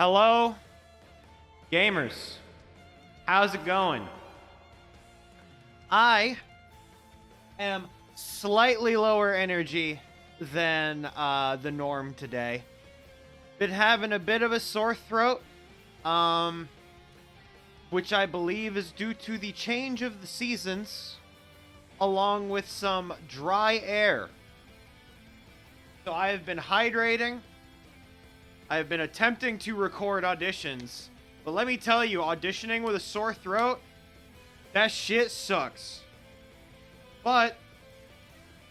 Hello, gamers. How's it going? I am slightly lower energy than the norm today. Been having a bit of a sore throat, which I believe is due to the change of the seasons, along with some dry air. So I have been hydrating. I have been attempting to record auditions, but let me tell you, auditioning with a sore throat, that shit sucks. But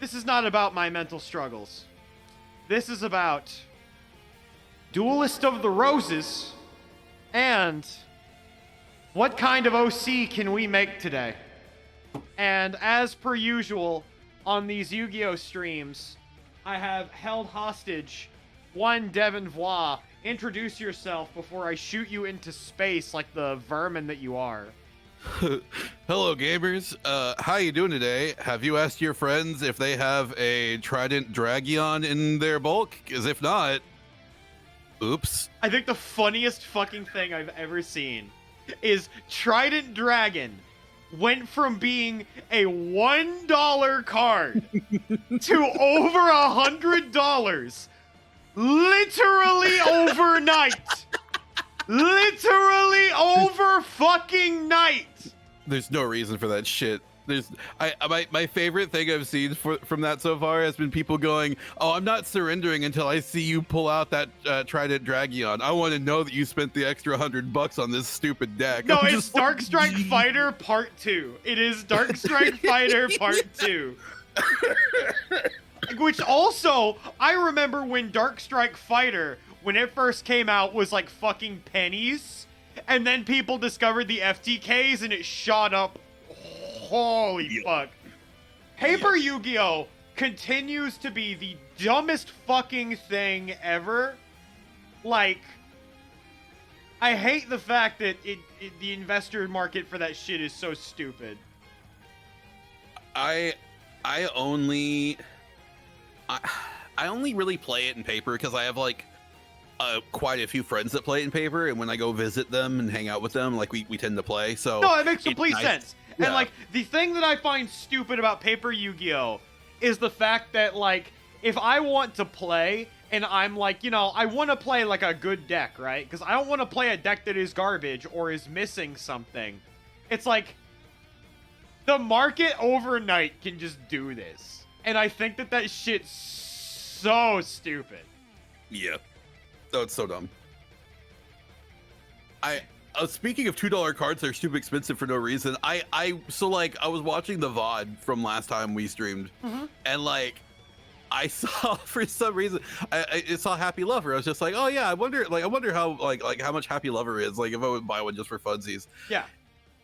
this is not about my mental struggles. This is about Duelist of the Roses and what kind of OC can we make today? And as per usual on these Yu-Gi-Oh streams, I have held hostage one Devin Voix. Introduce yourself before I shoot you into space like the vermin that you are. Hello, gamers. How you doing today? Have you asked your friends if they have a Trident Dragion in their bulk? Because if not, oops. I think the funniest fucking thing I've ever seen is Trident Dragon went from being a $1 card to over $100 literally overnight. Literally over fucking night. There's no reason for that shit. My favorite thing I've seen from that so far has been people going, "Oh, I'm not surrendering until I see you pull out that Trident Dragion. I want to know that you spent the extra $100 on this stupid deck." No, it's Dark Strike Fighter Part 2. It is Dark Strike Fighter Part 2. Which also, I remember when Dark Strike Fighter, when it first came out, was like fucking pennies. And then people discovered the FTKs and it shot up. Holy fuck. Paper Yu-Gi-Oh! Continues to be the dumbest fucking thing ever. Like, I hate the fact that the investor market for that shit is so stupid. I only really play it in paper because I have like quite a few friends that play it in paper, and when I go visit them and hang out with them, like we tend to play. So no, it makes complete sense. Yeah. And like the thing that I find stupid about Paper Yu-Gi-Oh is the fact that like if I want to play and I'm like, you know, I want to play like a good deck, right? Because I don't want to play a deck that is garbage or is missing something. It's like the market overnight can just do this, and I think that shit's so stupid. Yeah. Oh, it's so dumb. Speaking of $2 cards that are stupid expensive for no reason, I was watching the VOD from last time we streamed, and like I saw for some reason I saw Happy Lover. I was just like, oh yeah, I wonder how like how much Happy Lover is, like if I would buy one just for funsies. Yeah.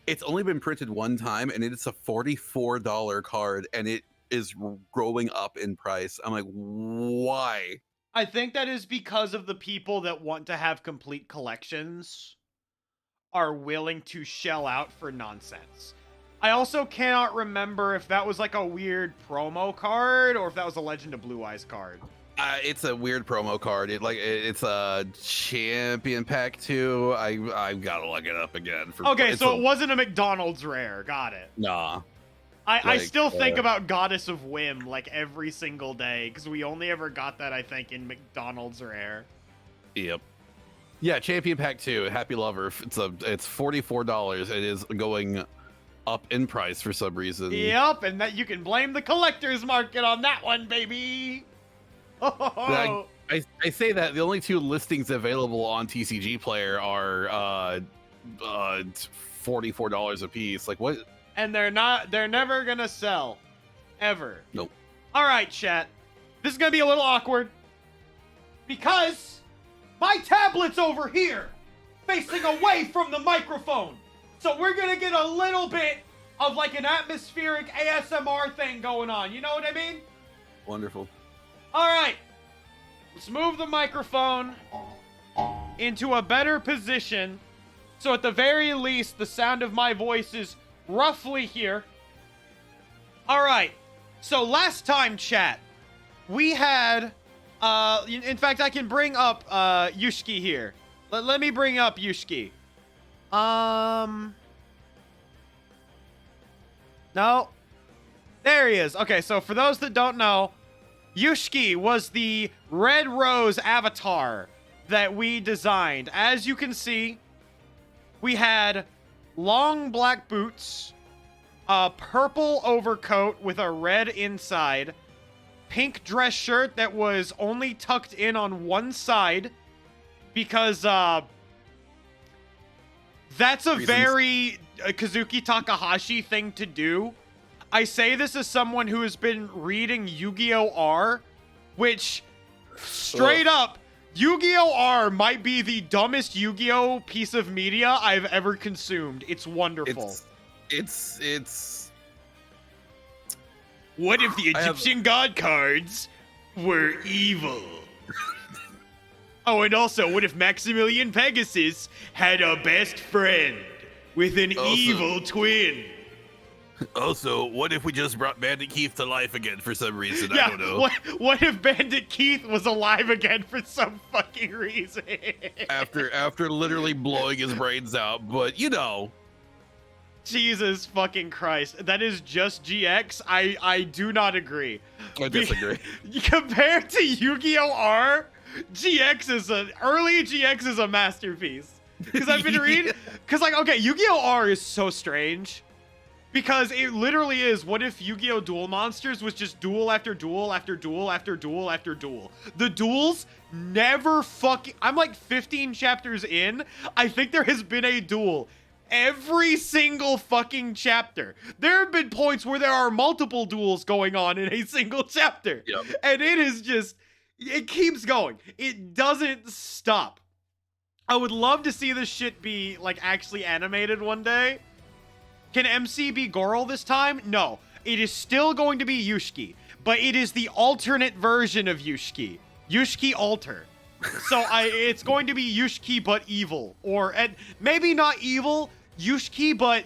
It's only been printed one time, and it's a $44 card, and it is growing up in price. I'm like, why? I think that is because of the people that want to have complete collections are willing to shell out for nonsense. I also cannot remember if that was like a weird promo card or if that was a Legend of Blue Eyes card. It's a weird promo card. It's a Champion Pack 2. I've got to look it up again. It wasn't a McDonald's rare. Got it. Nah. I still think about Goddess of Whim like every single day because we only ever got that, I think, in McDonald's rare. Yep. Yeah, Champion Pack 2, Happy Lover. It's $44. It is going up in price for some reason. Yep, and that you can blame the collector's market on that one, baby. I say that the only two listings available on TCG Player are $44 a piece. Like what? And they're never gonna sell. Ever. Nope. Alright, chat. This is gonna be a little awkward. Because my tablet's over here, facing away from the microphone. So we're gonna get a little bit of like an atmospheric ASMR thing going on. You know what I mean? Wonderful. Alright. Let's move the microphone into a better position. So at the very least, the sound of my voice is roughly here. Alright, so last time, chat, we had, in fact, I can bring up Yushki here. Let me bring up Yushki. No. There he is. Okay, so for those that don't know, Yushki was the Red Rose avatar that we designed. As you can see, we had long black boots, a purple overcoat with a red inside, pink dress shirt that was only tucked in on one side because that's a very Kazuki Takahashi thing to do. I say this as someone who has been reading Yu-Gi-Oh! R, which, straight up, Yu-Gi-Oh! R might be the dumbest Yu-Gi-Oh! Piece of media I've ever consumed. It's wonderful. It's... What if the Egyptian god cards were evil? Oh, and also, what if Maximilian Pegasus had a best friend with an evil twin? Also, what if we just brought Bandit Keith to life again for some reason? Yeah, I don't know. What if Bandit Keith was alive again for some fucking reason? after literally blowing his brains out, but you know. Jesus fucking Christ. That is just GX. I do not agree. I disagree. Compared to Yu-Gi-Oh! R, early GX is a masterpiece. Because I've been reading, because like, okay, Yu-Gi-Oh! R is so strange. Because it literally is, what if Yu-Gi-Oh! Duel Monsters was just duel after duel after duel after duel after duel? The duels never fucking... I'm like 15 chapters in. I think there has been a duel every single fucking chapter. There have been points where there are multiple duels going on in a single chapter. Yep. And it is just... It keeps going. It doesn't stop. I would love to see this shit be, like, actually animated one day. Can MC be Goral this time? No. It is still going to be Yushki, but it is the alternate version of Yushki. Yushki Alter. So it's going to be Yushki but evil, or maybe not evil, Yushki but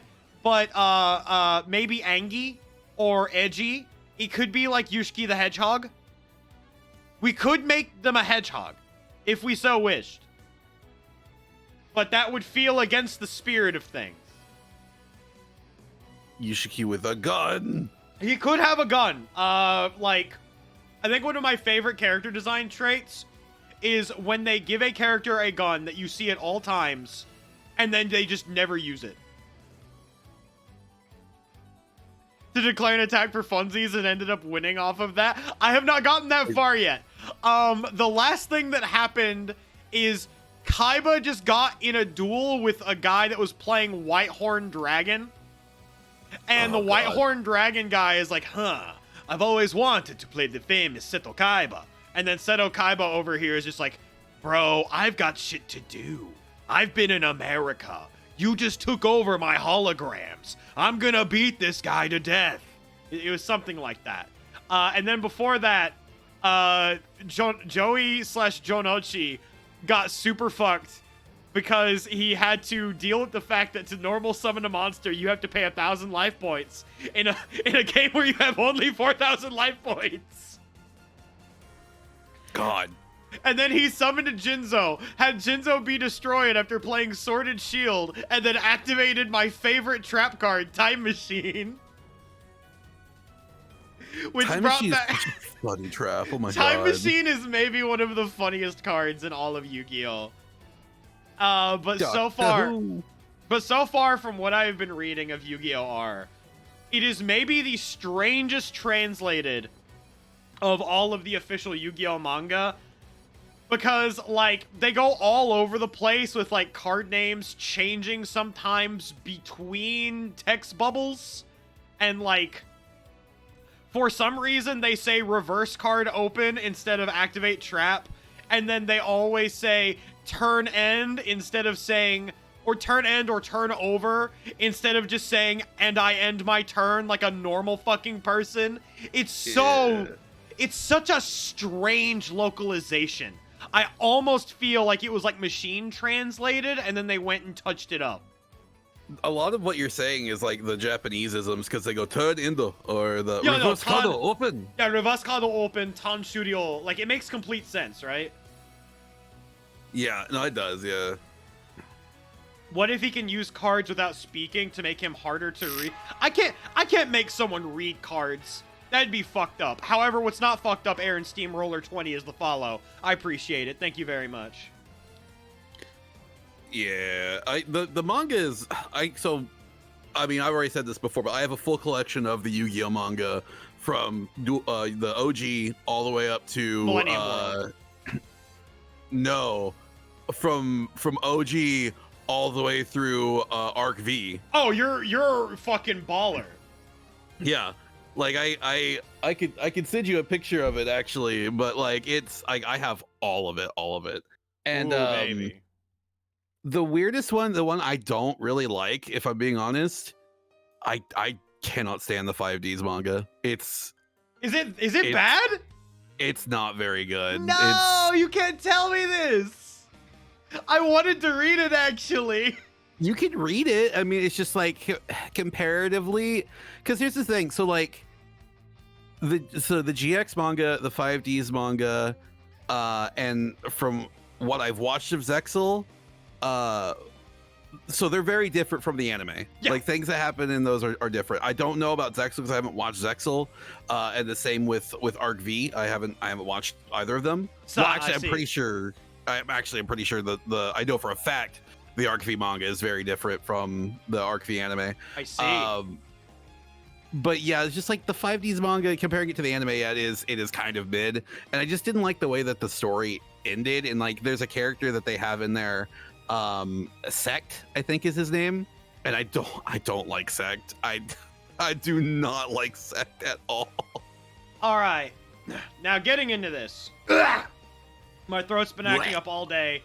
maybe Angie or edgy. It could be like Yushki the Hedgehog. We could make them a hedgehog if we so wished, but that would feel against the spirit of things. Yushiki with a gun. He could have a gun. Like, I think one of my favorite character design traits is when they give a character a gun that you see at all times, and then they just never use it. To declare an attack for funsies and ended up winning off of that. I have not gotten that far yet. The last thing that happened is Kaiba just got in a duel with a guy that was playing Whitehorn Dragon. And the Whitehorn Dragon guy is like, I've always wanted to play the famous Seto Kaiba. And then Seto Kaiba over here is just like, bro, I've got shit to do. I've been in America. You just took over my holograms. I'm gonna beat this guy to death. It was something like that. And then before that, Joey/Jonochi got super fucked because he had to deal with the fact that to normal summon a monster, you have to pay 1,000 life points in a game where you have only 4,000 life points. God. And then he summoned a Jinzo, had Jinzo be destroyed after playing Sword and Shield, and then activated my favorite trap card, Time Machine. Which Time brought Machine back... is such a funny trap. Oh my Time god. Machine is maybe one of the funniest cards in all of Yu-Gi-Oh! But so far from what I've been reading of Yu-Gi-Oh! R, it is maybe the strangest translated of all of the official Yu-Gi-Oh! Manga. Because, like, they go all over the place with, like, card names changing sometimes between text bubbles. And, like, for some reason, they say reverse card open instead of activate trap. And then they always say turn end instead of saying, or turn end or turn over instead of just saying, and I end my turn like a normal fucking person. It's such a strange localization. I almost feel like it was like machine translated and then they went and touched it up. A lot of what you're saying is like the Japanese-isms because they go turn indo or the reverse card open. Yeah, reverse card open, tan shuryo. Like, it makes complete sense, right? Yeah, no, it does. Yeah. What if he can use cards without speaking to make him harder to read? I can't make someone read cards. That'd be fucked up. However, what's not fucked up, Aaron Steamroller 20 is the follow. I appreciate it. Thank you very much. Yeah, the manga is I mean, I've already said this before, but I have a full collection of the Yu-Gi-Oh manga from the OG all the way up to Millennium World. No, from OG all the way through Arc V. Oh, you're a fucking baller. Yeah, like I could send you a picture of it actually, but like it's I have all of it, and Ooh, baby. the weirdest one, the one I don't really like, if I'm being honest, I cannot stand the 5Ds manga. Is it bad? It's not very good. No, you can't tell me this. I wanted to read it actually. You can read it. I mean, it's just like comparatively, because here's the thing. So like the GX manga, the 5Ds manga, and from what I've watched of Zexal, so they're very different from the anime. Yeah. Like things that happen in those are different. I don't know about Zexal because I haven't watched Zexal, and the same with Arc V. I haven't watched either of them. So, well, actually, I'm pretty sure that I know for a fact the Arc V manga is very different from the Arc V anime. I see. But yeah, it's just like the 5Ds manga, comparing it to the anime, it is kind of mid, and I just didn't like the way that the story ended. And like, there's a character that they have in there, Sect, I think is his name, and I don't like Sect. I do not like Sect at all. All right, now getting into this. My throat's been acting up all day.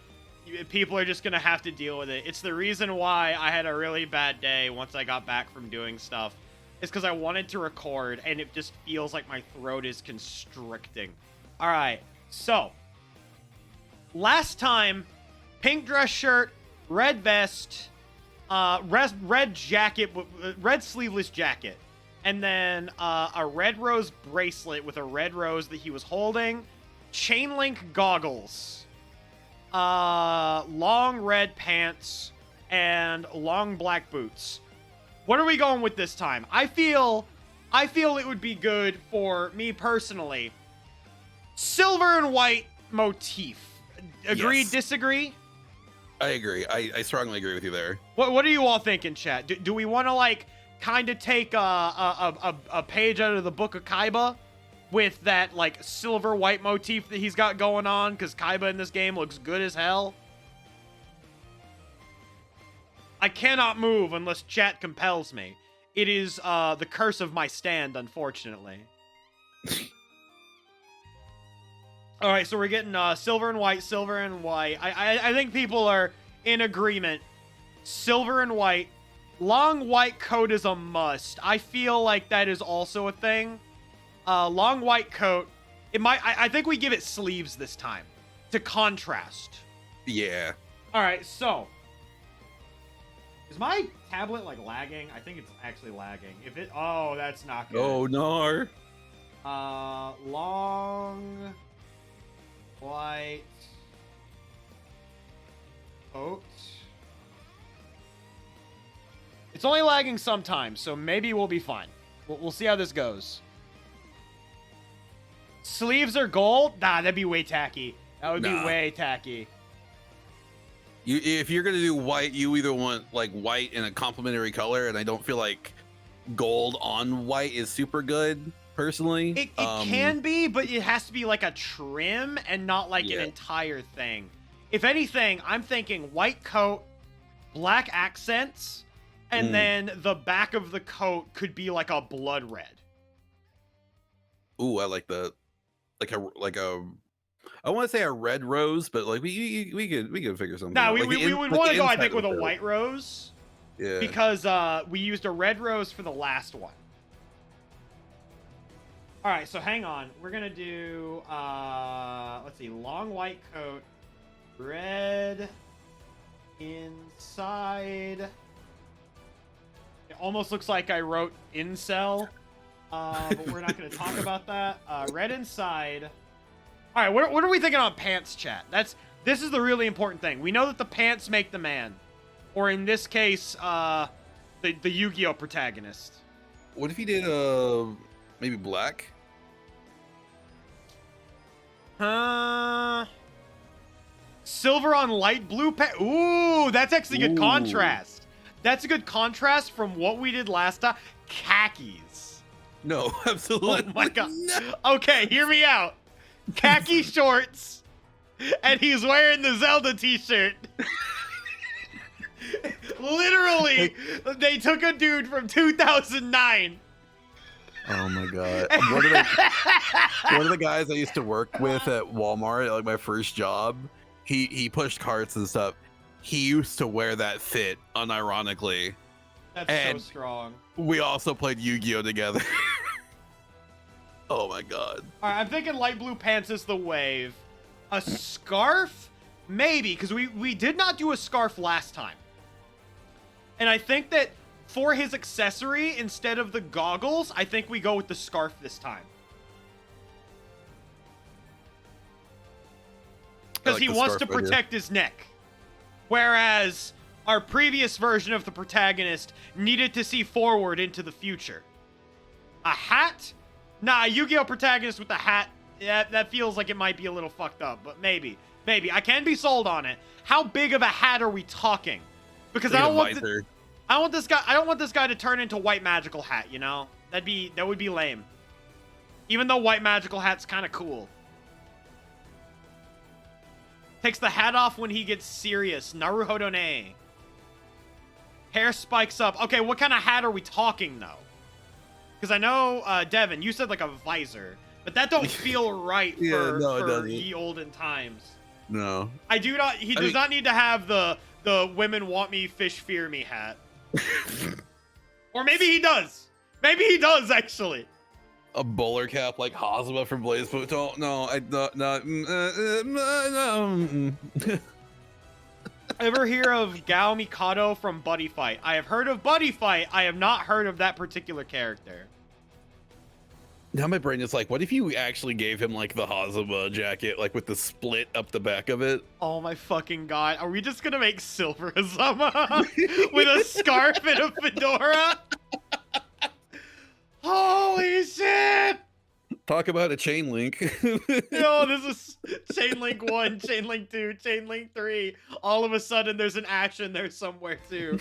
People are just gonna have to deal with it. It's the reason why I had a really bad day once I got back from doing stuff. It's because I wanted to record, and it just feels like my throat is constricting. All right, so last time, pink dress shirt, red vest, red jacket, red sleeveless jacket, and then a red rose bracelet with a red rose that he was holding, chain link goggles, long red pants, and long black boots. What are we going with this time? I feel it would be good for me personally. Silver and white motif. Agree, Yes. Disagree? I agree. I strongly agree with you there. What are you all thinking, chat? Do we want to like kind of take a page out of the Book of Kaiba with that like silver white motif that he's got going on? Because Kaiba in this game looks good as hell. I cannot move unless chat compels me. It is the curse of my stand, unfortunately. All right, so we're getting silver and white, silver and white. I think people are in agreement. Silver and white. Long white coat is a must. I feel like that is also a thing. Long white coat. I think we give it sleeves this time to contrast. Yeah. All right, so is my tablet like lagging? I think it's actually lagging. Oh, that's not good. Oh no. Long white coat. It's only lagging sometimes, so maybe we'll be fine. We'll see how this goes. Sleeves are gold? Nah, that'd be way tacky. That would be way tacky. If you're gonna do white, you either want like white in a complementary color, and I don't feel like gold on white is super good personally. It can be, but it has to be like a trim and not like an entire thing. If anything, I'm thinking white coat, black accents, and then the back of the coat could be like a blood red. Ooh, I like that. Like a I want to say a red rose, but like we could figure something. No, out. we would want to go, I think, with a white rose. Yeah. Because we used a red rose for the last one. All right, so hang on. We're gonna do let's see, long white coat, red inside. It almost looks like I wrote incel, but we're not gonna talk about that. Red inside. All right, what are we thinking on pants, chat? this is the really important thing. We know that the pants make the man. Or in this case, the Yu-Gi-Oh protagonist. What if he did maybe black? Silver on light blue pants. Ooh, that's actually good contrast. That's a good contrast from what we did last time. Khakis. No, absolutely. Oh my god. No. Okay, hear me out. Khaki shorts, and he's wearing the Zelda t-shirt. Literally, they took a dude from 2009. Oh my god. One of the guys I used to work with at Walmart, like my first job, he pushed carts and stuff. He used to wear that fit unironically. That's so strong. We also played Yu-Gi-Oh together. Oh my god. All right, I'm thinking light blue pants is the wave. A scarf? Maybe, because we did not do a scarf last time. And I think that for his accessory, instead of the goggles, I think we go with the scarf this time. Because he wants to protect his neck. Whereas our previous version of the protagonist needed to see forward into the future. A hat? Nah, a Yu-Gi-Oh protagonist with a hat, yeah, that feels like it might be a little fucked up, but maybe. Maybe. I can be sold on it. How big of a hat are we talking? Because I don't want this guy to turn into White Magical Hat, you know? That would be lame. Even though White Magical Hat's kind of cool. Takes the hat off when he gets serious. Naruhodo ne. Hair spikes up. Okay, what kind of hat are we talking, though? Because I know, Devin, you said like a visor. But that don't feel right for ye olden times. No. He does not need to have the women want me, fish fear me hat. Or maybe he does. Maybe he does, actually. A bowler cap like Hazuma from Blaze Pluto? No, no. Ever hear of Gao Mikado from Buddy Fight? I have heard of Buddy Fight. I have not heard of that particular character. Now my brain is like, what if you actually gave him like the Hazuma jacket, like with the split up the back of it? Oh my fucking god. Are we just gonna make Silver Hazama with a scarf and a fedora? Holy shit! Talk about a chain link. Yo, this is chain link 1, chain link 2, chain link 3. All of a sudden there's an Ash in there somewhere too.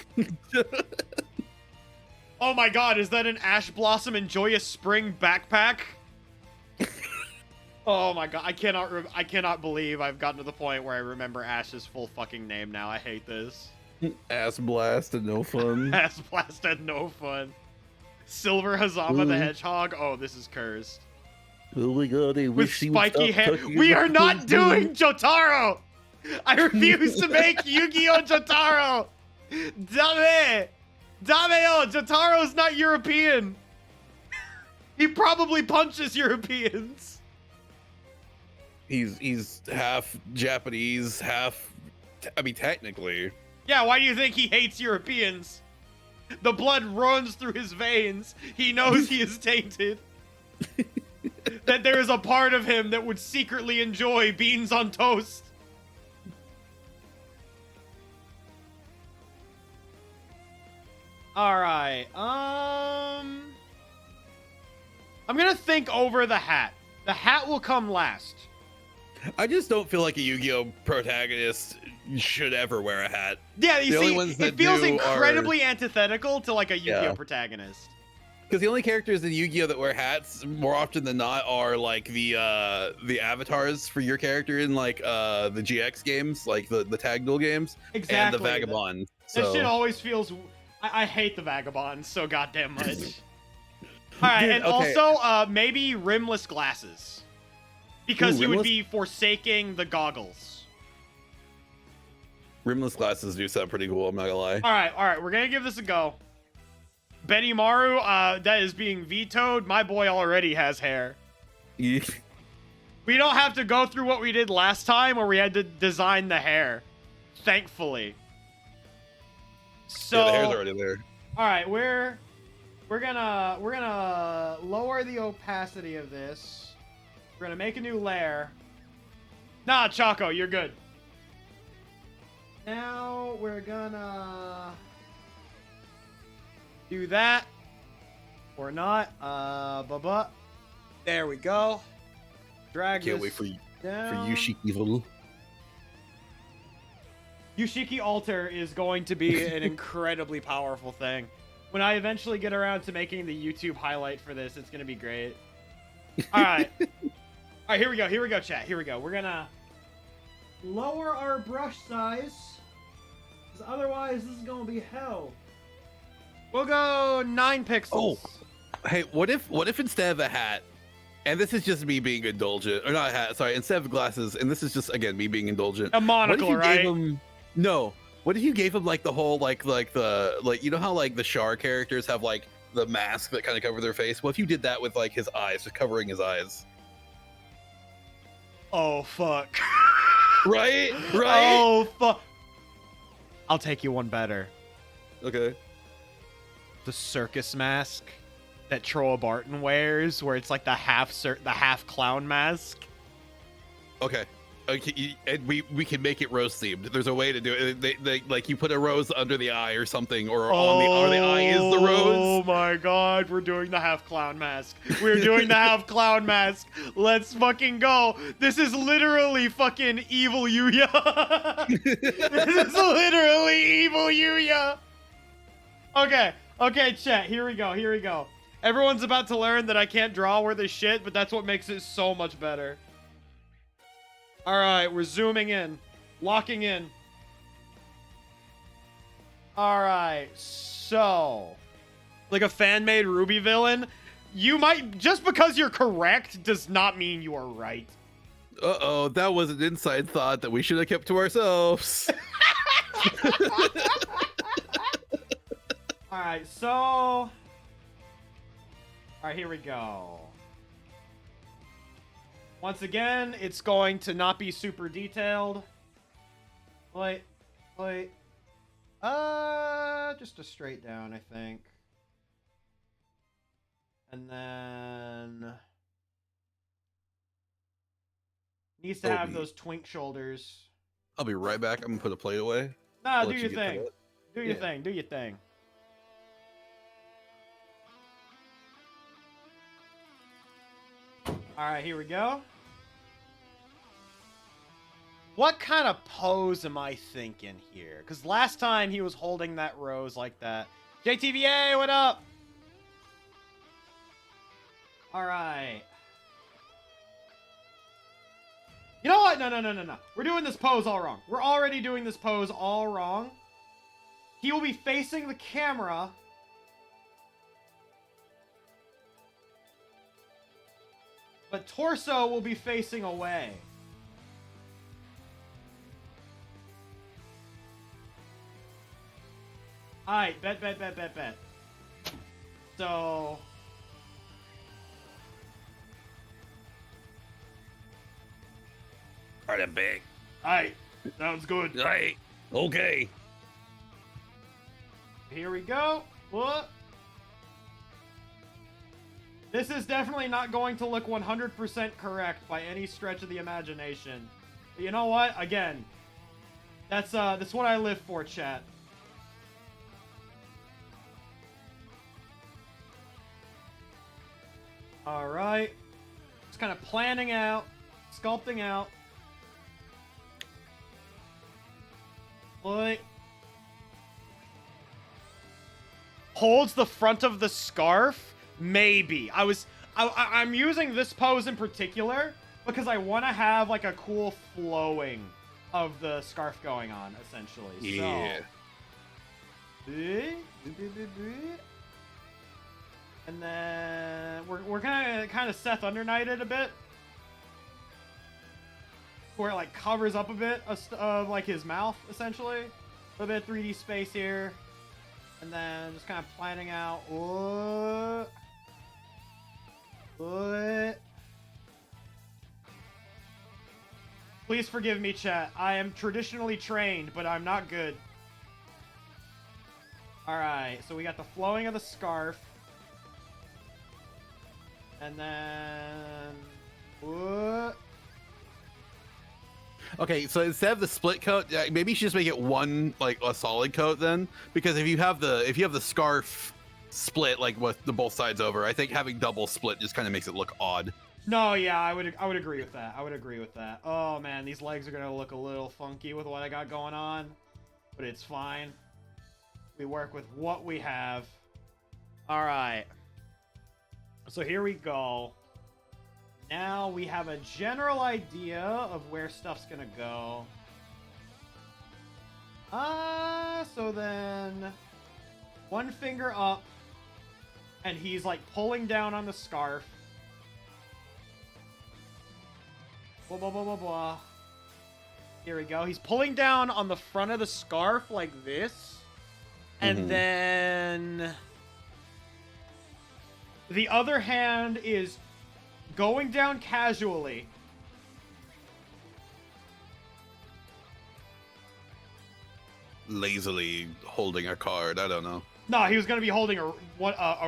Oh my god, is that an Ash Blossom and Joyous Spring backpack? Oh my god, I cannot believe I've gotten to the point where I remember Ash's full fucking name now. I hate this. Ass Blast and no fun. Ass Blast and no fun. Silver Hazama the Hedgehog. Oh, this is cursed. Oh my god, with spiky hair. We are not doing Jotaro! I refuse to make Yu-Gi-Oh! Jotaro! Dame! Dameo! Jotaro's not European! He probably punches Europeans! He's half Japanese, half... I mean, technically. Yeah, why do you think he hates Europeans? The blood runs through his veins. He knows he is tainted. That there is a part of him that would secretly enjoy beans on toast. Alright, I'm gonna think over the hat. The hat will come last. I just don't feel like a Yu-Gi-Oh! Protagonist should ever wear a hat. Yeah, you see, it feels incredibly antithetical to like a Yu-Gi-Oh! Protagonist. Because the only characters in Yu-Gi-Oh! That wear hats, more often than not, are like the avatars for your character in like the GX games, like the tag duel games, exactly, and the Vagabond. That shit always feels... I hate the Vagabond so goddamn much. Alright, and okay. Also, maybe rimless glasses. Because he would be forsaking the goggles. Rimless glasses do sound pretty cool, I'm not gonna lie. Alright, we're gonna give this a go. Benimaru, that is being vetoed. My boy already has hair. Yeah. We don't have to go through what we did last time where we had to design the hair. Thankfully. So, yeah, the hair's already there. Alright, we're gonna lower the opacity of this. We're gonna make a new layer. Nah, Choco, you're good. Now we're gonna do that. Or not. There we go. Drag Can't this wait for down. Yushiki Little. Yushiki Altar is going to be an incredibly powerful thing. When I eventually get around to making the YouTube highlight for this, it's going to be great. All right. All right, here we go. Here we go, chat. Here we go. We're going to lower our brush size. Because otherwise, this is going to be hell. We'll go 9 pixels. Oh. Hey, what if instead of a hat, and this is just me being indulgent, or not a hat, sorry, instead of glasses, and this is just, again, me being indulgent. A monocle, right? No. What if you gave him, like, the whole, like, you know how, like, the Char characters have, like, the mask that kind of cover their face? What if you did that with, like, his eyes, just covering his eyes? Oh, fuck. Right? Oh, fuck. I'll take you one better. Okay. The circus mask that Troa Barton wears, where it's like the half clown mask. Okay. And we can make it rose themed. There's a way to do it. They like you put a rose under the eye or something, or on the eye is the rose. Oh my god, we're doing the half clown mask. We're doing the half clown mask. Let's fucking go. This is literally fucking evil Yuya. This is literally evil Yuya. Okay, chat. Here we go. Everyone's about to learn that I can't draw worth a shit, but that's what makes it so much better. Alright, we're zooming in. Locking in. Alright, so... like a fan-made Ruby villain, you might... just because you're correct does not mean you are right. Uh-oh, that was an inside thought that we should have kept to ourselves. Alright, so... alright, here we go. Once again, it's going to not be super detailed. Wait. Just a straight down, I think. And then... needs to have those twink shoulders. I'll be right back. I'm gonna put a plate away. Nah, do your thing. Do your thing. Alright, here we go. What kind of pose am I thinking here? Because last time he was holding that rose like that. JTVA, what up? Alright. You know what? No. We're doing this pose all wrong. We're already doing this pose all wrong. He will be facing the camera. But torso will be facing away. Alright, bet. So... Alright, I'm big. alright, sounds good. Alright, okay. Here we go. What? This is definitely not going to look 100% correct by any stretch of the imagination. But you know what? Again, that's what I live for, chat. Alright. Just kind of planning out, sculpting out. What? Holds the front of the scarf? Maybe. I'm using this pose in particular because I want to have like a cool flowing of the scarf going on, essentially. Yeah. So, and then we're kind of Seth Underknighted a bit, where it like covers up a bit of like his mouth, essentially. A little bit of 3D space here, and then just kind of planning out. What? Please forgive me, chat. I am traditionally trained, but I'm not good. Alright, so we got the flowing of the scarf. And then... what? Okay, so instead of the split coat, maybe you should just make it one, like a solid coat then, because if you have the scarf split like with the both sides over, I think having double split just kind of makes it look odd. No, yeah, I would agree with that. I would agree with that. Oh man, these legs are gonna look a little funky with what I got going on, but it's fine. We work with what we have. All right. So here we go. Now we have a general idea of where stuff's gonna go. So then one finger up, and he's like pulling down on the scarf. Blah, blah, blah, blah, blah. Here we go. He's pulling down on the front of the scarf like this. And then the other hand is going down casually. Lazily holding a card. I don't know. No, he was going to be holding a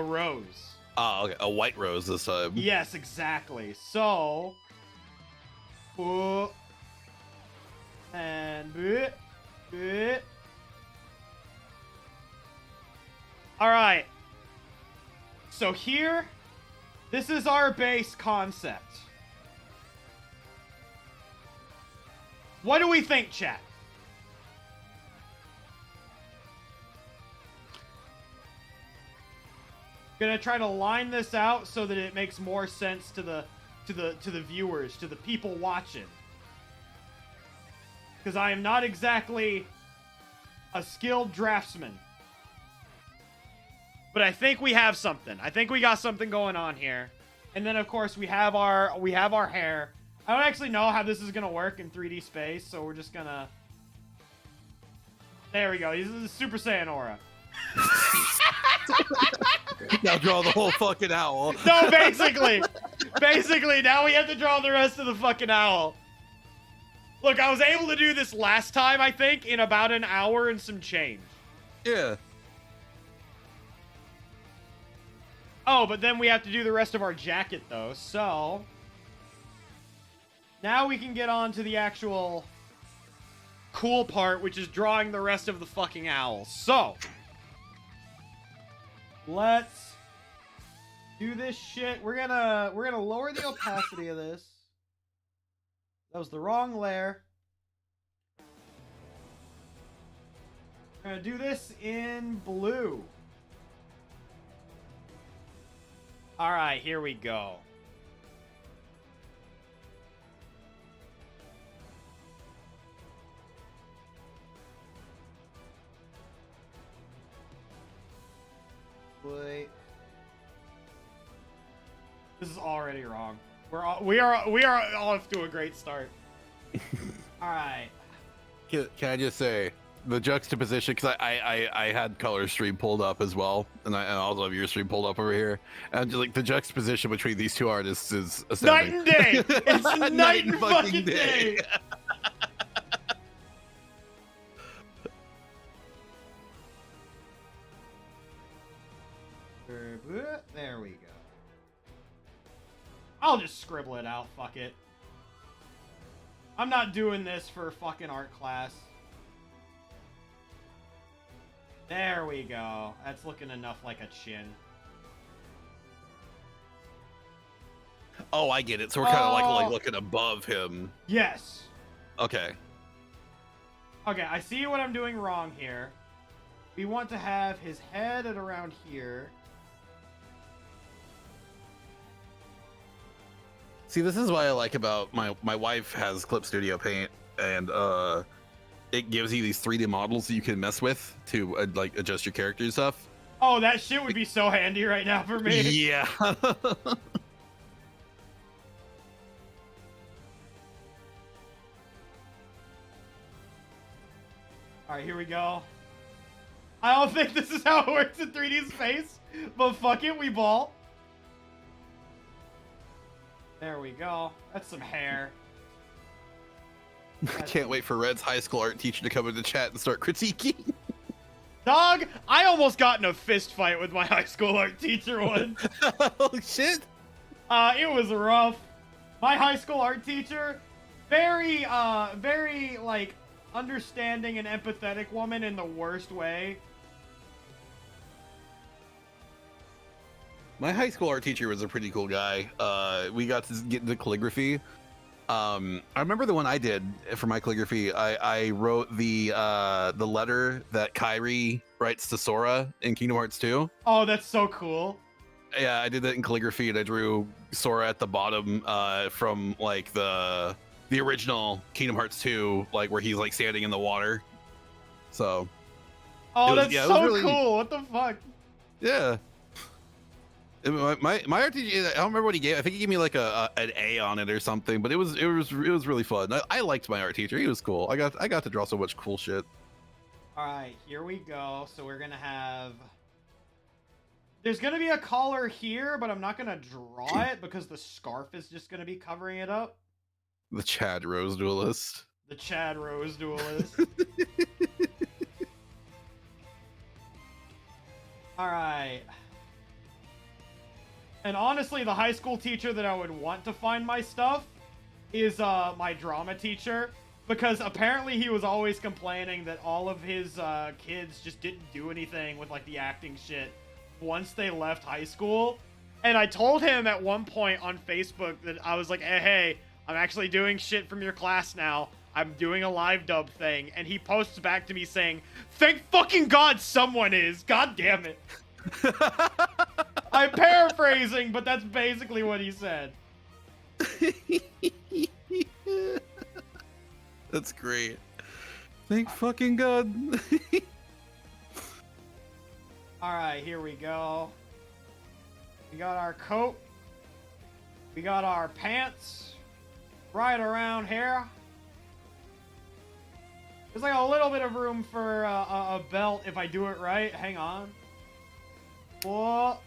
rose. Oh, okay. A white rose this time. Yes, exactly. So... and... Alright. So here, this is our base concept. What do we think, chat? Gonna try to line this out so that it makes more sense to the viewers, to the people watching. Because I am not exactly a skilled draftsman. But I think we have something. I think we got something going on here. And then of course we have our hair. I don't actually know how this is gonna work in 3D space, so we're just gonna... There we go. This is a Super Saiyan aura. Now draw the whole fucking owl. No, basically. Basically, now we have to draw the rest of the fucking owl. Look, I was able to do this last time, I think, in about an hour and some change. Yeah. Oh, but then we have to do the rest of our jacket, though, so... Now we can get on to the actual cool part, which is drawing the rest of the fucking owl. So... Let's do this shit. We're gonna lower the opacity of this. That was the wrong layer. We're gonna do this in blue. Alright, here we go. Wait. This is already wrong. We are off to a great start. All right. Can I just say the juxtaposition? Because I had color stream pulled up as well, and I also have your stream pulled up over here, and just like the juxtaposition between these two artists is astounding. Night and day. It's night and fucking day. There we go. I'll just scribble it out, fuck it. I'm not doing this for fucking art class. There we go. That's looking enough like a chin. Oh, I get it. So we're kind of like looking above him. Yes. Okay. Okay, I see what I'm doing wrong here. We want to have his head at around here. See, this is what I like about my wife has Clip Studio Paint, and it gives you these 3D models that you can mess with to like adjust your character and stuff. Oh, that shit would be so handy right now for me. Yeah. Alright, here we go. I don't think this is how it works in 3D space, but fuck it, we ball. There we go. That's some hair. I can't wait for Red's high school art teacher to come into chat and start critiquing. Dog, I almost got in a fist fight with my high school art teacher once. Oh shit. It was rough. My high school art teacher, very very like understanding and empathetic woman in the worst way. My high school art teacher was a pretty cool guy. We got to get into calligraphy. I remember the one I did for my calligraphy. I wrote the letter that Kairi writes to Sora in Kingdom Hearts 2. Oh, that's so cool. Yeah, I did that in calligraphy, and I drew Sora at the bottom from like the original Kingdom Hearts 2, like where he's like standing in the water. So. Oh, that's so really cool. What the fuck? Yeah. My art teacher, I don't remember what he gave. I think he gave me like an A on it or something. But it was really fun. I liked my art teacher. He was cool. I got to draw so much cool shit. All right, here we go. So we're gonna have. There's gonna be a collar here, but I'm not gonna draw it because the scarf is just gonna be covering it up. The Chad Rose Duelist. The Chad Rose Duelist. All right. And honestly, the high school teacher that I would want to find my stuff is my drama teacher, because apparently he was always complaining that all of his kids just didn't do anything with like the acting shit once they left high school. And I told him at one point on Facebook that I was like, hey, I'm actually doing shit from your class now. I'm doing a live dub thing. And he posts back to me saying, thank fucking God someone is. God damn it. I'm paraphrasing, but that's basically what he said. That's great. Thank fucking God. Alright, here we go. We got our coat. We got our pants. Right around here. There's like a little bit of room for a belt if I do it right. Hang on. Whoa.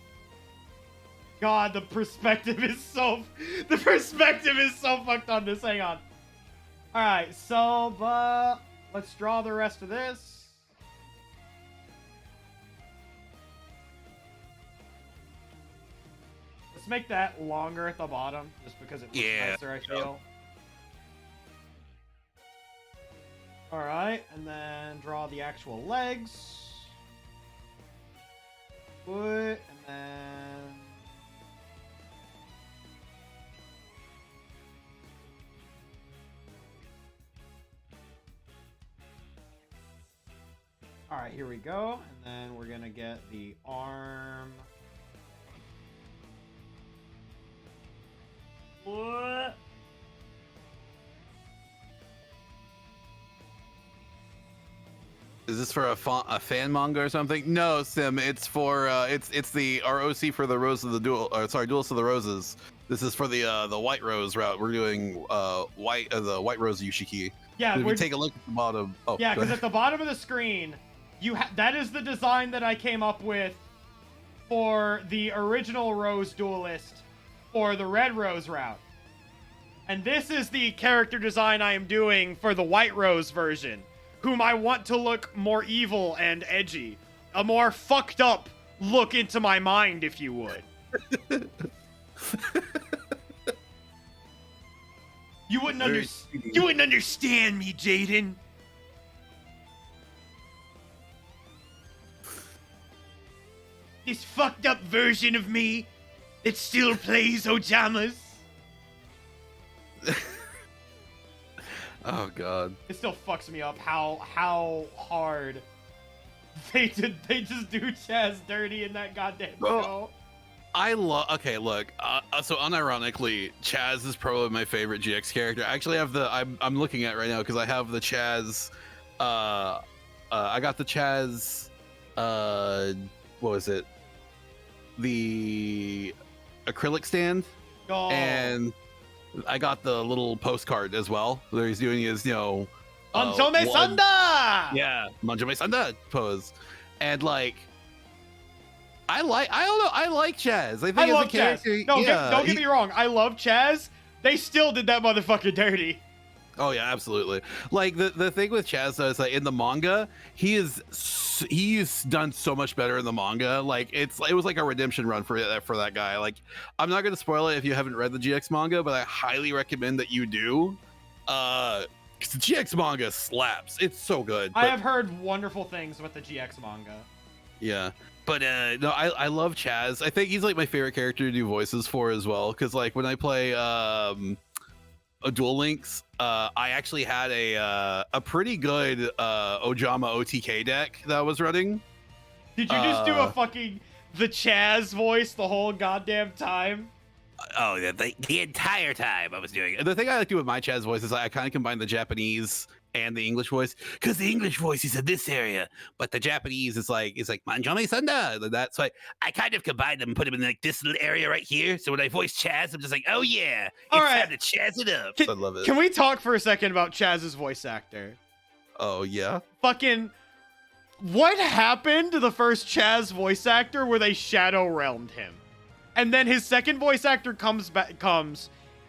God, the perspective is so fucked on this. Hang on. Alright, so, but let's draw the rest of this. Let's make that longer at the bottom, just because it looks nicer, I feel. Alright, and then draw the actual legs. Foot, and then... Alright, here we go. And then we're gonna get the arm. What? Is this for a fan manga or something? No, Sim. It's for it's the ROC for the Rose of the Duelist of the Roses. This is for the White Rose route. We're doing the White Rose Yushiki. Yeah, if you take a look at the bottom. Oh, yeah, because at the bottom of the screen, that is the design that I came up with for the original Rose Duelist or the Red Rose route. And this is the character design I am doing for the White Rose version, whom I want to look more evil and edgy. A more fucked up look into my mind, if you would. You wouldn't understand me, Jaden. This fucked up version of me that still plays Ojamas. Oh God. It still fucks me up how hard they just do Chaz dirty in that goddamn show. I love. Okay, look. So unironically, Chaz is probably my favorite GX character. I actually have the. I'm looking at it right now because I have the Chaz. I got the Chaz. What was it? The acrylic stand. Oh. And I got the little postcard as well. Where he's doing his, Manjome Sanda! Yeah, Manjome Sanda pose. And like, I like Chaz. I think I as love a character, Chaz. No, don't get me wrong. I love Chaz. They still did that motherfucker dirty. Oh yeah, absolutely. Like the thing with Chaz though is like in the manga, he's done so much better in the manga. Like it was like a redemption run for that guy. Like I'm not gonna spoil it if you haven't read the GX manga, but I highly recommend that you do. 'Cause the GX manga slaps. It's so good. I have heard wonderful things about the GX manga. Yeah. But no, I love Chaz. I think he's like my favorite character to do voices for as well. Because like when I play a Duel Links, I actually had a pretty good Ojama OTK deck that I was running. Did you just do a fucking the Chaz voice the whole goddamn time? Oh, yeah, the entire time I was doing it. The thing I like to do with my Chaz voice is I kind of combine the Japanese and the English voice, because the English voice is in this area, but the Japanese is like Manjame Sanda. That's why I kind of combine them and put them in like this little area right here. So when I voice Chaz, I'm just like, oh yeah, it's time to Chaz it up. I love it. Can we talk for a second about Chaz's voice actor? Oh yeah. Fucking, what happened to the first Chaz voice actor where they shadow realmed him? And then his second voice actor comes,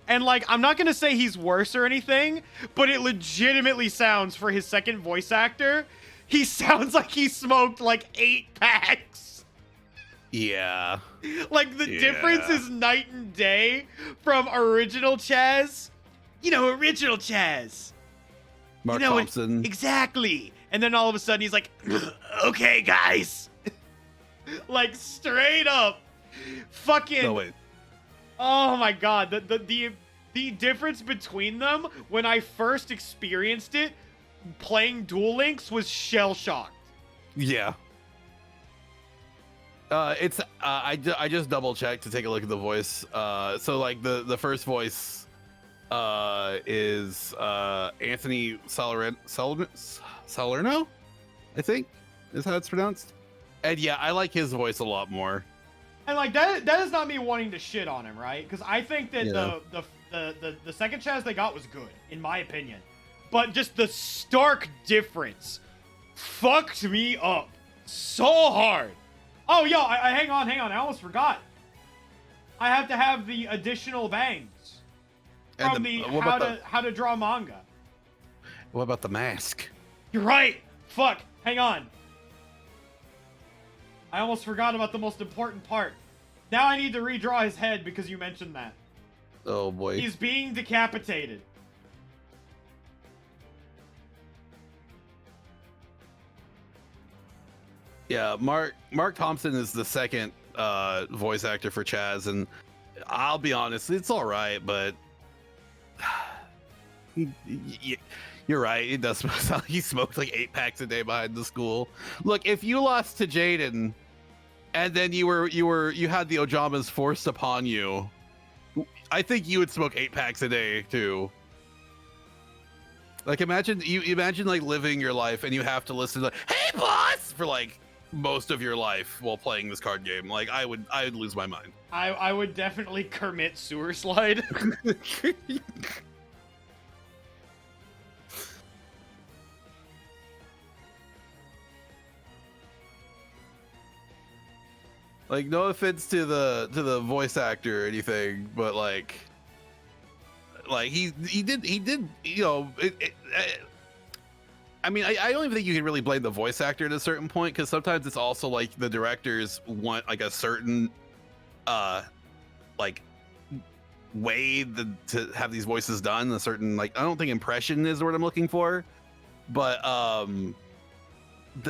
and like, I'm not gonna say he's worse or anything, but it legitimately sounds, for his second voice actor, he sounds like he smoked like 8 packs. Yeah. Like, the difference is night and day from original Chaz. You know, original Chaz. Mark Thompson. Exactly. And then all of a sudden he's like, okay, guys. Like, straight up. Fucking. No, wait. Oh my god. The difference between them when I first experienced it playing Duel Links was shell shocked. Yeah. It's I just double checked to take a look at the voice. So like the first voice is Anthony Salerno, I think is how it's pronounced. And yeah, I like his voice a lot more. And like that is not me wanting to shit on him, right? Because I think that the second Chaz they got was good, in my opinion. But just the stark difference fucked me up so hard. Oh, yo, I hang on. I almost forgot. I have to have the additional bangs from how to draw manga. What about the mask? You're right. Fuck. Hang on. I almost forgot about the most important part. Now I need to redraw his head because you mentioned that. Oh boy. He's being decapitated. Yeah, Mark Thompson is the second voice actor for Chaz, and I'll be honest, it's all right, but you're right. It does sound like he smoked like 8 packs a day behind the school. Look, if you lost to Jaden, and then you had the Ojamas forced upon you, I think you would smoke 8 packs a day too. Like imagine like living your life and you have to listen to like, "Hey boss," for like most of your life while playing this card game. Like I would lose my mind. I would definitely commit sewer slide. Like no offense to the voice actor or anything, but like he did you know I mean I don't even think you can really blame the voice actor at a certain point, because sometimes it's also like the directors want like a certain like way to have these voices done, a certain like, I don't think impression is the word I'm looking for, but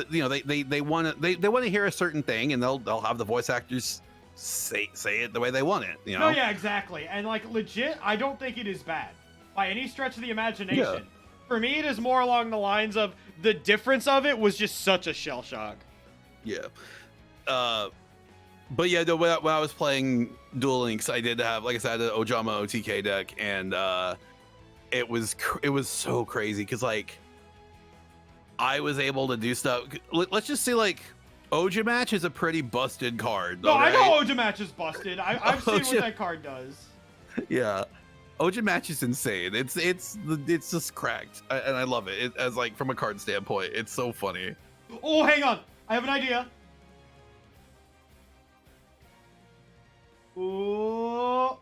you know they want to hear a certain thing, and they'll have the voice actors say it the way they want it, you know. No, yeah, exactly. And like legit, I don't think it is bad by any stretch of the imagination. Yeah. For me, it is more along the lines of the difference of it was just such a shell shock. Yeah. But yeah, when I was playing Duel Links, I did have, like I said, an Ojama OTK deck, and it was so crazy because like I was able to do stuff. Let's just say like Oja Match is a pretty busted card. No, right? I know Oja Match is busted. I've seen what that card does. Yeah, Oja Match is insane. It's just cracked, and I love it. As like from a card standpoint, it's so funny. Oh, hang on, I have an idea. Ooh.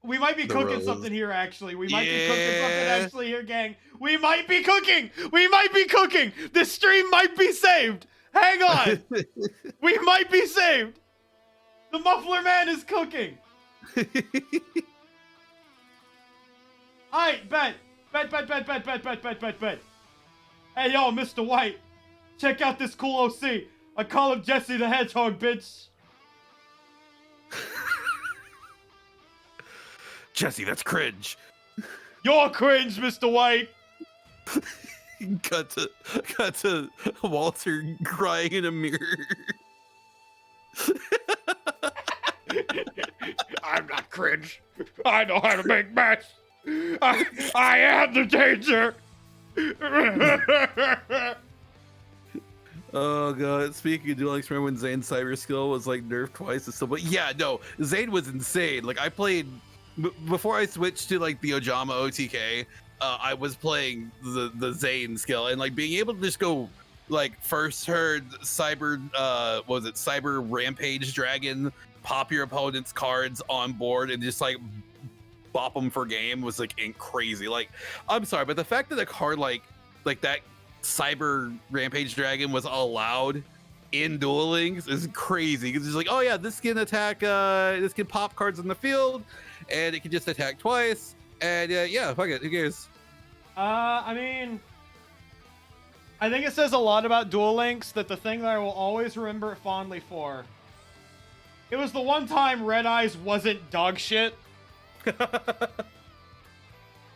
We might be cooking something here, actually. We might be cooking something actually here, gang. We might be cooking. We might be cooking. This stream might be saved. Hang on. We might be saved. The Muffler Man is cooking. Alright, bet. Bet. Hey, yo, Mr. White. Check out this cool OC. I call him Jesse the Hedgehog, bitch. Jesse, that's cringe. You're cringe, Mr. White. Cut to Walter crying in a mirror. I'm not cringe. I know how to make mess. I am the danger. Oh god! Speaking of Duelist, remember when Zane's cyber skill was like nerfed twice and stuff? But yeah, no, Zane was insane. Like I played before I switched to like the Ojama OTK. I was playing the Zane skill and like being able to just go like first heard cyber what was it, cyber rampage dragon, pop your opponent's cards on board and just like bop them for game was like crazy. Like I'm sorry, but the fact that a card like that cyber rampage dragon was allowed in Duel Links is crazy because it's like, oh yeah, this can attack, this can pop cards in the field and it can just attack twice. And yeah, fuck it, who cares? I mean, I think it says a lot about Duel Links that the thing that I will always remember it fondly for, it was the one time Red Eyes wasn't dog shit.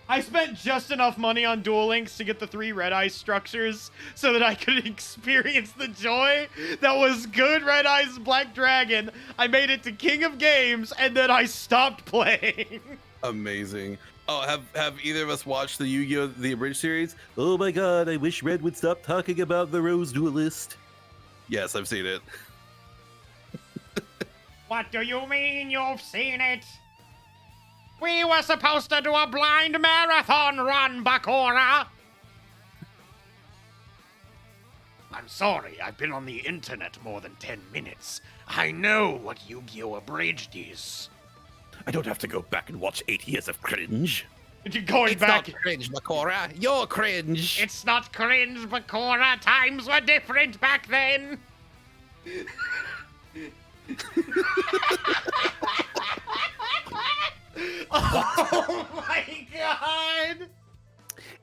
I spent just enough money on Duel Links to get the 3 Red Eyes structures so that I could experience the joy that was good Red Eyes Black Dragon. I made it to King of Games, and then I stopped playing. Amazing. Oh, have either of us watched the Yu-Gi-Oh! The Abridged series? Oh my god, I wish Red would stop talking about the Rose Duelist. Yes, I've seen it. What do you mean you've seen it? We were supposed to do a blind marathon run, Bakura! I'm sorry, I've been on the internet more than 10 minutes. I know what Yu-Gi-Oh! Abridged is. I don't have to go back and watch 8 years of cringe. You're going It's back. not cringe, Bakura. You're cringe. It's not cringe, Bakura. Times were different back then. Oh my god!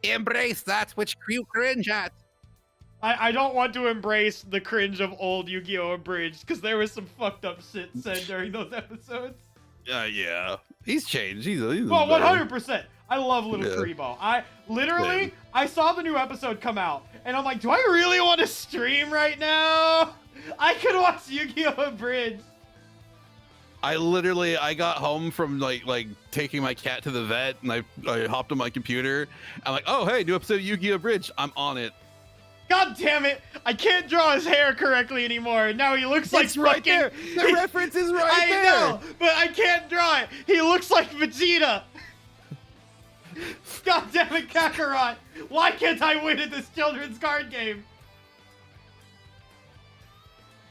Embrace that which you cringe at. I don't want to embrace the cringe of old Yu-Gi-Oh! Abridged, because there was some fucked up shit said during those episodes. Yeah. He's changed. He's Well, 100%. I love Little Yeah. Kuribo. I literally, Same. I saw the new episode come out, and I'm like, do I really want to stream right now? I could watch Yu-Gi-Oh! Abridged. I got home from like taking my cat to the vet and I hopped on my computer. I'm like, oh hey, new episode of Yu-Gi-Oh! Bridge. I'm on it. God damn it! I can't draw his hair correctly anymore. Now he looks like It's right fucking... there. The reference is right I there. know, but I can't draw it. He looks like Vegeta. God damn it, Kakarot! Why can't I win at this children's card game?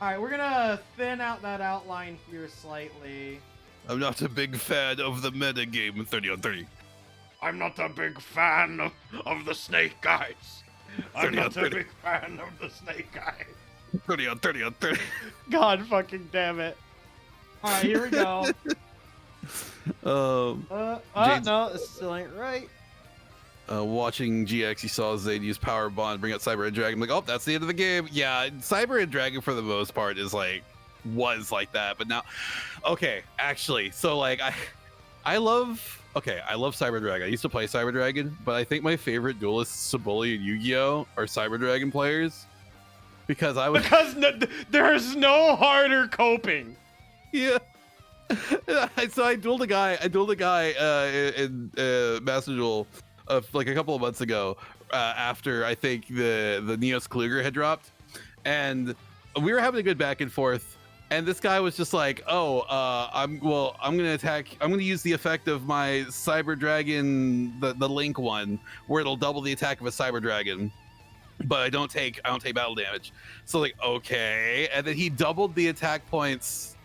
Alright, we're gonna thin out that outline here slightly. I'm not a big fan of the meta game 30 on 30. I'm not a big fan of the snake guys. I'm 30 on not a 30. big fan of the snake guys. 30 on 30 on 30. God fucking damn it. Alright, here we go. James- No, this still ain't right. Watching GX, you saw Zayn use Power Bond, bring out Cyber and Dragon. I'm like, oh, that's the end of the game. Yeah, Cyber and Dragon for the most part is was like that. But now, okay, actually, so like I love Cyber Dragon. I used to play Cyber Dragon, but I think my favorite duelists, Sabuli and Yu-Gi-Oh, are Cyber Dragon players because there's no harder coping. Yeah. So I dueled a guy in Master Duel like a couple of months ago after I think the Neos Kluger had dropped, and we were having a good back and forth, and this guy was just like, I'm gonna use the effect of my Cyber Dragon, the Link one, where it'll double the attack of a Cyber Dragon, but I don't take battle damage. So like, okay, and then he doubled the attack points,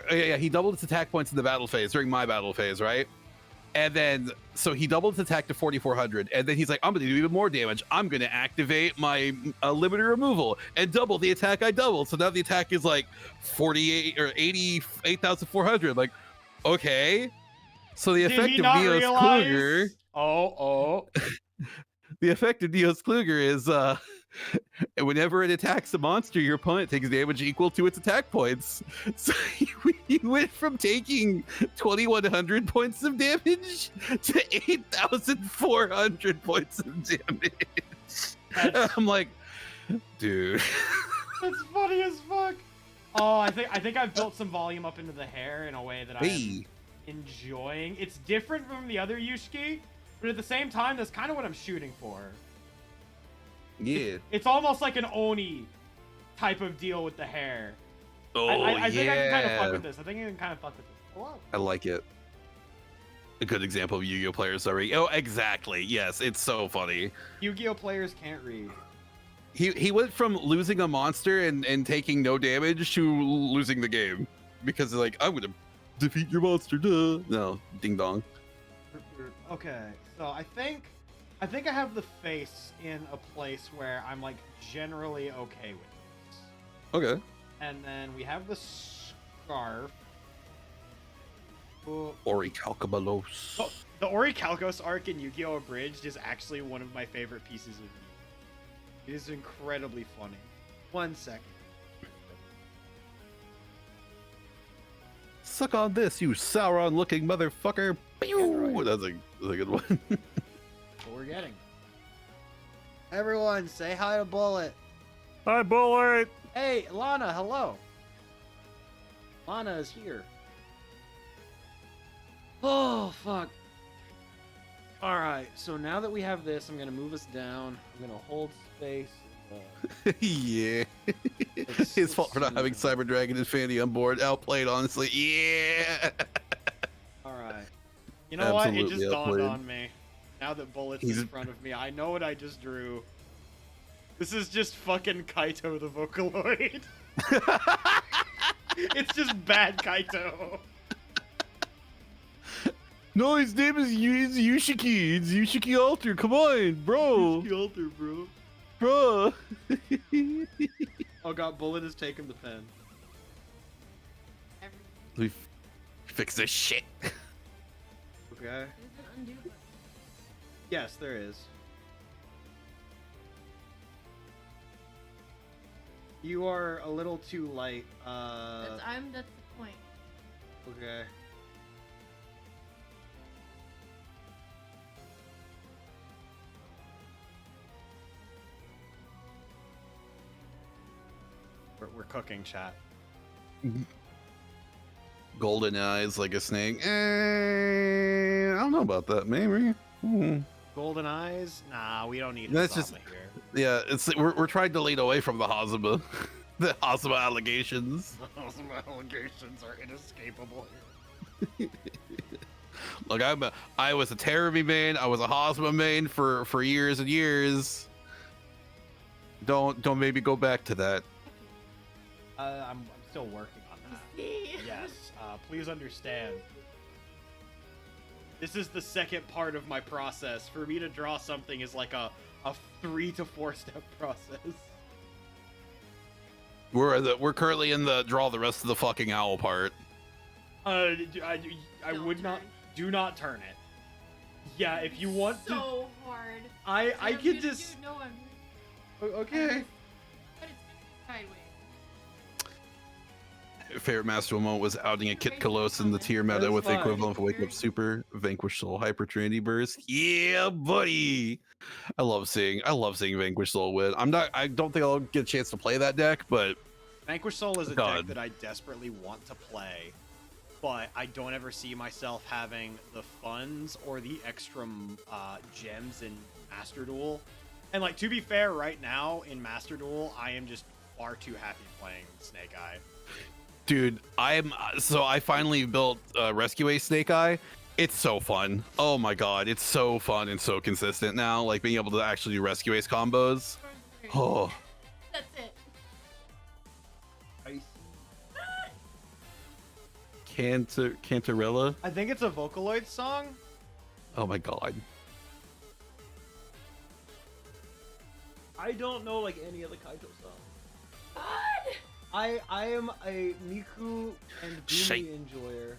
he doubled its attack points in the battle phase during my battle phase, right? And then, so he doubled his attack to 4,400, and then he's like, I'm gonna do even more damage. I'm gonna activate my limiter removal and double the attack I doubled. So now the attack is like 48 or 88,400. Like, Okay. So the Did effect he of not Neos realize? Kluger. Oh. The effect of Neos Kluger is whenever it attacks a monster, your opponent takes damage equal to its attack points. So you went from taking 2,100 points of damage to 8,400 points of damage. I'm like, dude. That's funny as fuck. Oh, I think I've built some volume up into the hair in a way that I'm enjoying. It's different from the other Yushiki, but at the same time, that's kind of what I'm shooting for. Yeah. It's almost like an Oni type of deal with the hair. Oh, I think I can kind of fuck with this. I think I can kind of fuck with this. Hello. I like it. A good example of Yu-Gi-Oh players already. Oh, exactly. Yes, it's so funny. Yu-Gi-Oh players can't read. He went from losing a monster and taking no damage to losing the game because like I'm gonna defeat your monster. Duh. No, ding dong. Okay, so I think I have the face in a place where I'm like generally okay with this. Okay. And then we have the scarf. Orichalcos. Oh, the Orichalcos arc in Yu-Gi-Oh! Abridged is actually one of my favorite pieces of Yu-Gi-Oh! It is incredibly funny. 1 second. Suck on this, you Sauron-looking motherfucker. Pew! That's a good one. What we're getting. Everyone, say hi to Bullet. Hi, Bullet. Hey, Lana, hello. Lana is here. Oh, fuck. Alright, so now that we have this, I'm gonna move us down. I'm gonna hold space. Yeah. His fault for not having Cyber Dragon and Fanny on board. Outplayed, honestly. Yeah. Alright. You know what? It Absolutely just dawned outplayed. on me. Now that Bullet's in front of me, I know what I just drew. This is just fucking Kaito the Vocaloid. It's just bad Kaito. No, his name is Yushiki. It's Yushiki Alter. Come on, bro. Yushiki Alter, bro. Bro. Oh god, Bullet has taken the pen. We fix this shit. Okay. Yes, there is. You are a little too light. That's the point. Okay. We're cooking, chat. Golden eyes like a snake. I don't know about that. Maybe. Golden eyes? Nah, we don't need That's Hazama just here. Yeah. It's we're trying to lead away from the Hazama, the Hazama allegations. The Hazama allegations are inescapable here. Look, I was a Terumi main. I was a Hazama main for years and years. Don't maybe go back to that. I'm still working on that. Yes, please understand. This is the second part of my process. For me to draw something is like a 3 to 4 step process. We're currently in the draw the rest of the fucking owl part. I would not. Do not turn it. Yeah, if you want to. So hard. I could just. No, I'm. Okay. But it's sideways. Favorite masterful moment was outing a Kit Kalos in the tier meta That's with the fine. equivalent of Wake Up Super, Vanquish Soul, Hyper Trinity Burst. Yeah, buddy. I love seeing Vanquish Soul win. I don't think I'll get a chance to play that deck, but Vanquish Soul is a deck that I desperately want to play, but I don't ever see myself having the funds or the extra gems in Master Duel. And like, to be fair, right now in Master Duel, I am just far too happy playing Snake Eye. dude, I finally built Rescue Ace Snake Eye. It's so fun. Oh my god, it's so fun and so consistent now. Like being able to actually do Rescue Ace combos. Oh. That's it. Cantarella. I think it's a Vocaloid song. Oh my god. I don't know like any of the Kaito songs. God! I am a Miku and Gumi Shite. enjoyer.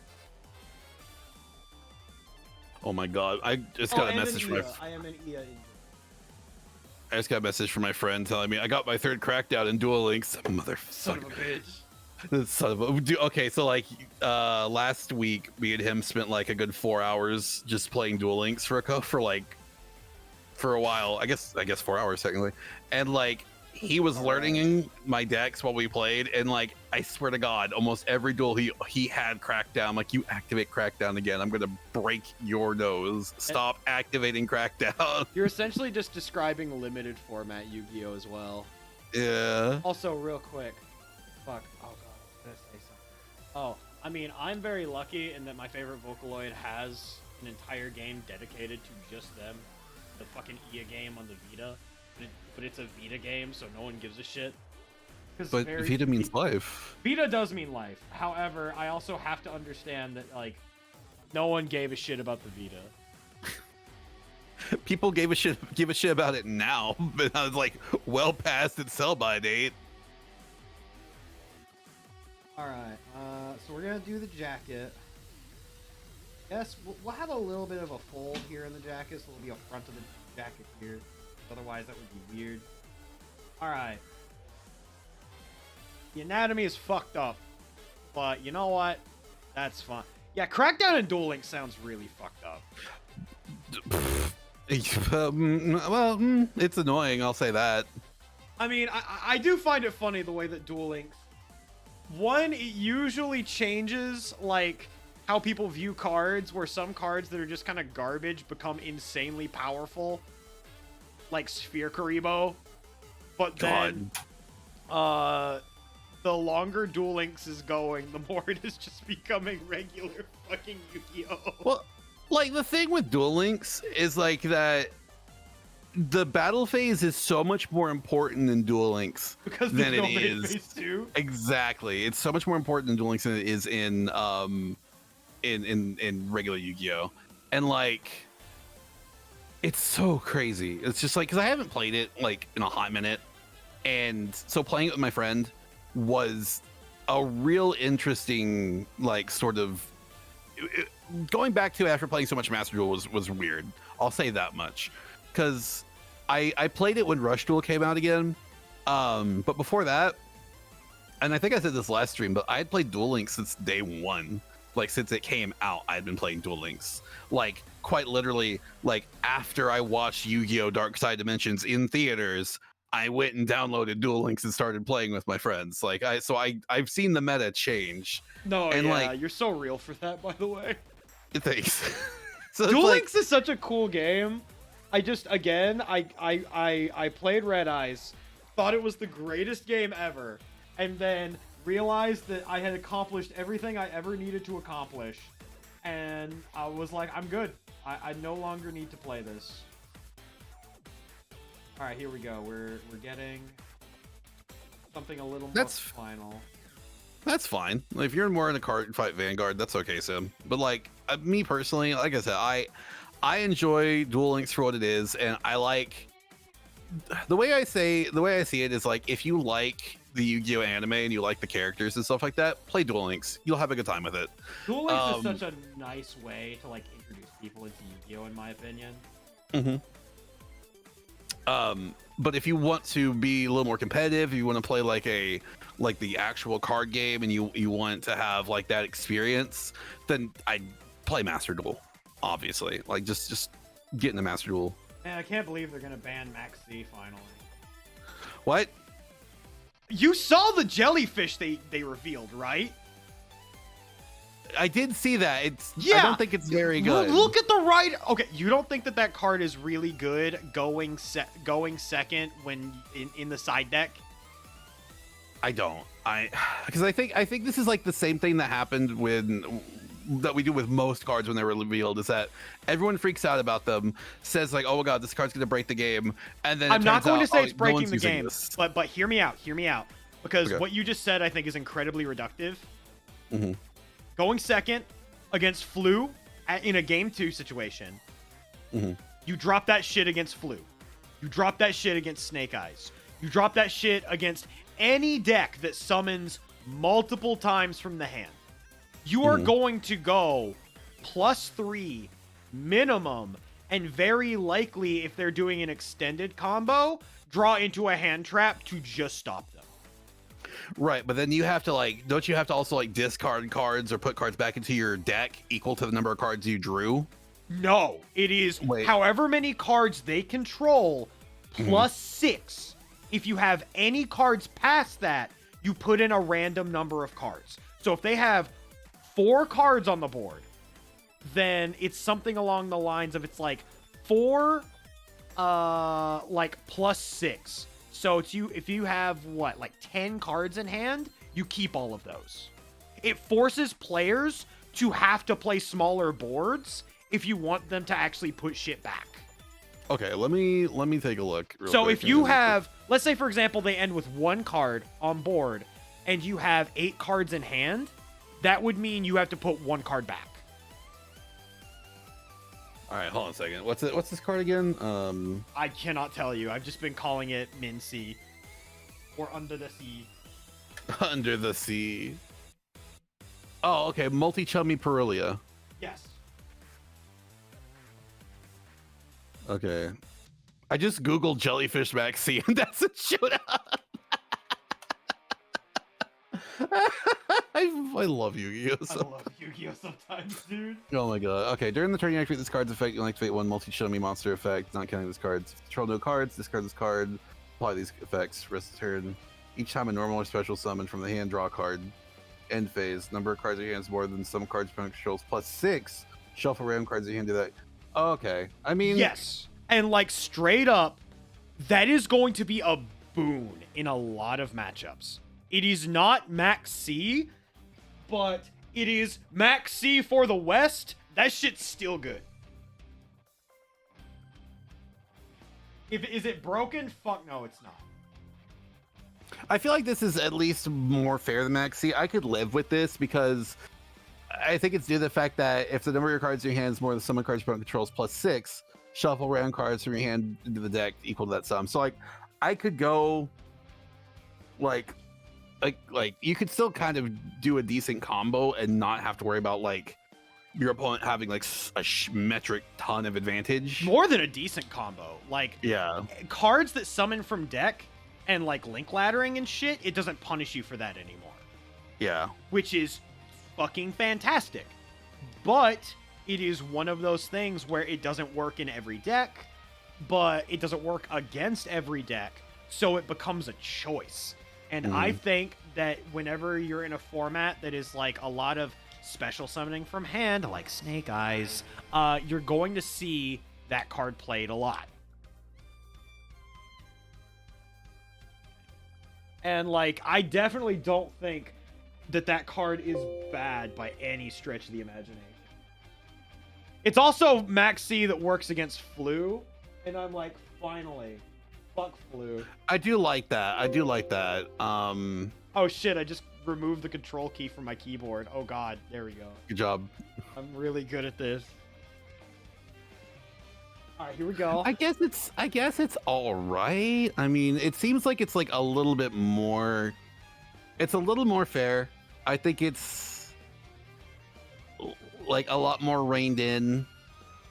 Oh my god! I just got a message from I am an EA. I just got a message from my friend telling me I got my 3rd crackdown in Duel Links. Son of a bitch. Son of a, okay, so like last week, me and him spent like a good 4 hours just playing Duel Links for a while. I guess 4 hours technically, and like he was learning my decks while we played, and like I swear to God, almost every duel he had Crackdown. Like, you activate Crackdown again, I'm gonna break your nose. Stop activating Crackdown. You're essentially just describing limited format Yu-Gi-Oh as well. Yeah. Also, real quick, fuck. Oh god, I was gonna say something. Oh, I mean, I'm very lucky in that my favorite Vocaloid has an entire game dedicated to just them. The fucking EA game on the Vita. But it's a Vita game, so no one gives a shit. But Vita means life. Vita does mean life. However, I also have to understand that, like, no one gave a shit about the Vita. People give a shit about it now, but I was like well past its sell-by date. Alright, so we're gonna do the jacket. Yes, we'll have a little bit of a fold here in the jacket, so there'll be a front of the jacket here. Otherwise, that would be weird. Alright. The anatomy is fucked up. But you know what? That's fine. Yeah, Crackdown and Duel Links sounds really fucked up. Well, it's annoying, I'll say that. I mean, I do find it funny the way that Duel Links... One, it usually changes, like, how people view cards, where some cards that are just kind of garbage become insanely powerful. Like Sphere Karibo, but then the longer Duel Links is going, the more it is just becoming regular fucking Yu-Gi-Oh. Well, like, the thing with Duel Links is like that the battle phase is so much more important in Duel Links than it is. Phase 2? Exactly, it's so much more important in Duel Links than it is in regular Yu-Gi-Oh, and like. It's so crazy. It's just like, because I haven't played it like in a hot minute, and so playing it with my friend was a real interesting, like, sort of going back to after playing so much Master Duel was weird. I'll say that much, because I played it when Rush Duel came out again, but before that, and I think I said this last stream, but I had played Duel Links since day one. Like, since it came out, I'd been playing Duel Links. Like, quite literally, like, after I watched Yu-Gi-Oh! Dark Side Dimensions in theaters, I went and downloaded Duel Links and started playing with my friends. Like, I've seen the meta change. No, and yeah, like, you're so real for that, by the way. Thanks. So Duel Links is such a cool game. I just, again, I played Red Eyes, thought it was the greatest game ever, and then realized that I had accomplished everything I ever needed to accomplish, and I was like, I'm good. I no longer need to play this. All right, here we go. We're getting something a little more final. That's fine. If you're more in a card fight Vanguard, that's okay, Sim. But like me personally, like I said, I enjoy Duel Links for what it is, and I like the way I see it is like, if you like the Yu-Gi-Oh anime and you like the characters and stuff like that, play Duel Links. You'll have a good time with it. Duel Links is such a nice way to like introduce people into Yu-Gi-Oh, in my opinion. But if you want to be a little more competitive, if you want to play like the actual card game, and you want to have like that experience, then I'd play Master Duel. Obviously, like just get into Master Duel. Man, I can't believe they're gonna ban Max Z finally. What? You saw the jellyfish they revealed, right? I did see that. Yeah. I don't think it's very good. Look at the right. Okay, you don't think that card is really good going second when in the side deck? I don't. Because I think this is like the same thing that happened that we do with most cards when they were revealed, is that everyone freaks out about them, says like, oh my god, this card's gonna break the game, and then I'm not going to say it's breaking the game, this. but hear me out, because what you just said I think is incredibly reductive. Going second against Flu in a game 2 situation, you drop that shit against Flu, you drop that shit against Snake Eyes, you drop that shit against any deck that summons multiple times from the hand. You are going to go +3 minimum. And very likely, if they're doing an extended combo, draw into a hand trap to just stop them. Right, but then you have to like, don't you have to also like discard cards or put cards back into your deck equal to the number of cards you drew? No, it is Wait. however many cards they control plus 6. If you have any cards past that, you put in a random number of cards. So if they have 4 cards on the board, then it's something along the lines of it's like 4 like plus 6. So it's if you have what, like 10 cards in hand, you keep all of those. It forces players to have to play smaller boards if you want them to actually put shit back. Okay, let me take a look. So quick if you have, let's say for example, they end with 1 card on board and you have 8 cards in hand, that would mean you have to put 1 card back. All right, hold on a second. What's this card again? I cannot tell you. I've just been calling it Min Sea or Under the Sea. Under the Sea. Oh, okay. Multi-chummy Perillia. Yes. Okay. I just Googled Jellyfish Maxi and that's a showed up. I love Yu-Gi-Oh! I love Yu-Gi-Oh! Sometimes, dude. Oh my god. Okay, during the turn you activate this card's effect, you activate 1 multi-chummy monster effect, not counting this card. Control no cards, discard this card, apply these effects, rest of turn. Each time a normal or special summon from the hand, draw a card. End phase. Number of cards in your hand is more than some cards opponent controls plus 6. Shuffle random cards in your hand, do that. Okay. I mean... Yes. And like straight up, that is going to be a boon in a lot of matchups. It is not Max C, but it is Max C for the West. That shit's still good. Is it broken? Fuck no, it's not. I feel like this is at least more fair than Maxi. I could live with this because I think it's due to the fact that if the number of your cards in your hand is more than the sum of cards your opponent controls plus 6, shuffle random cards from your hand into the deck equal to that sum. So like, I could go like you could still kind of do a decent combo and not have to worry about like your opponent having like a metric ton of advantage. More than a decent combo. Like, yeah, cards that summon from deck and like link laddering and shit, it doesn't punish you for that anymore. Yeah. Which is fucking fantastic. But it is one of those things where it doesn't work in every deck, but it doesn't work against every deck, so it becomes a choice. And I think that whenever you're in a format that is like a lot of special summoning from hand, like Snake Eyes, you're going to see that card played a lot. And like, I definitely don't think that that card is bad by any stretch of the imagination. It's also Max C that works against Flu, and I'm like, finally. Fuck Flu. I do like that. I do like that. Oh shit, I just removed the control key from my keyboard. Oh god, there we go. Good job. I'm really good at this. Alright, here we go. I guess it's all right. I mean, it seems like it's like a little bit more, it's a little more fair. I think it's like a lot more reined in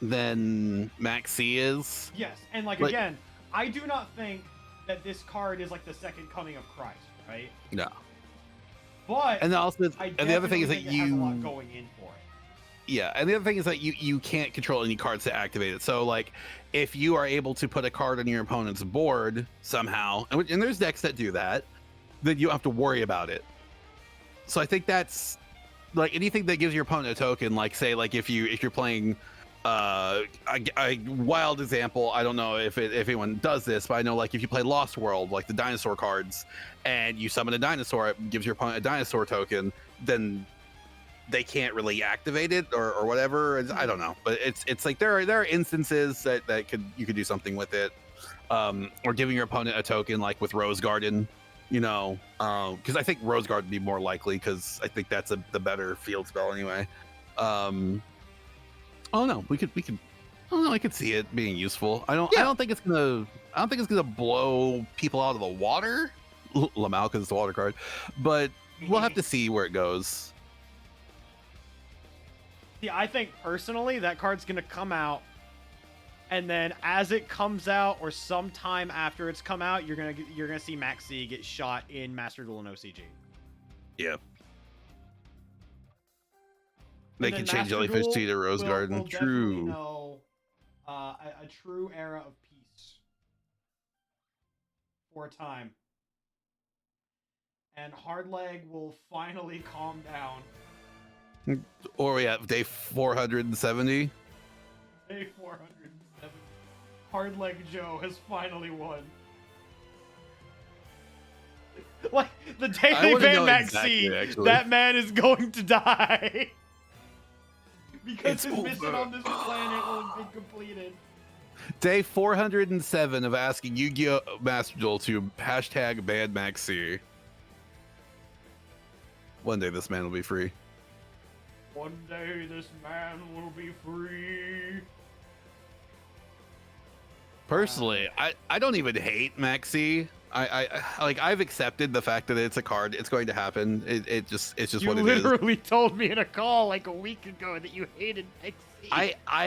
than Max C is. Yes, and like again, I do not think that this card is like the second coming of Christ, right? No. But and also, and the other thing is that it has a lot going in for it. Yeah, and the other thing is that you can't control any cards to activate it. So like, if you are able to put a card on your opponent's board somehow, and there's decks that do that, then you don't have to worry about it. So I think that's like anything that gives your opponent a token. Like say like if you're playing. A wild example, I don't know if anyone does this, but I know like if you play Lost World, like the dinosaur cards, and you summon a dinosaur, it gives your opponent a dinosaur token, then they can't really activate it or whatever. I don't know, but it's like there are instances that you could do something with it, or giving your opponent a token like with Rose Garden, you know, because I think Rose Garden would be more likely because I think that's the better field spell anyway. Oh no, we could. Oh no, I could see it being useful. I don't think it's gonna blow people out of the water. Lamau because it's the water card, but we'll have to see where it goes. See, I think personally that card's gonna come out, and then as it comes out, or sometime after it's come out, you're gonna see Max C get shot in Master Duel and OCG. Yeah. And They can then change Master Jellyfish Duel Tea to Rose Garden. will definitely True. know a true era of peace for a time. And Hardleg will finally calm down. Or we have day 470. Day 407. Hardleg Joe has finally won. Like, the day I they wanna ban know Max exactly, C, actually. that man is going to die. Because It's his mission over. on this planet will have been completed. Day 407 of asking Yu-Gi-Oh! Master Duel to hashtag ban Max C. One day this man will be free. One day this man will be free. Personally, I don't even hate Maxi. I like, I've accepted the fact that it's a card. It's going to happen. It's just You what it is. literally told me in a call like a week ago that you hated XC. I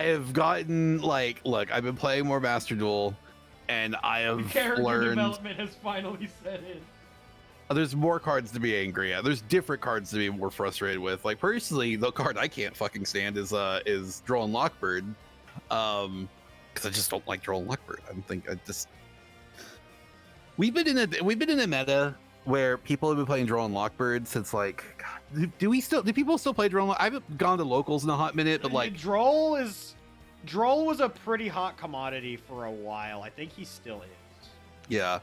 have gotten, like, look, I've been playing more Master Duel, and I The have character learned development has finally set in. there's more cards to be angry at. There's different cards to be more frustrated with. Like, personally, the card I can't fucking stand is Droll Lockbird. Because I just don't like Droll Lockbird. We've been in a meta where people have been playing Droll and Lockbird since, like, God, do people still play Droll? I haven't gone to locals in a hot minute, but like, Droll was a pretty hot commodity for a while. I think he still is. yeah.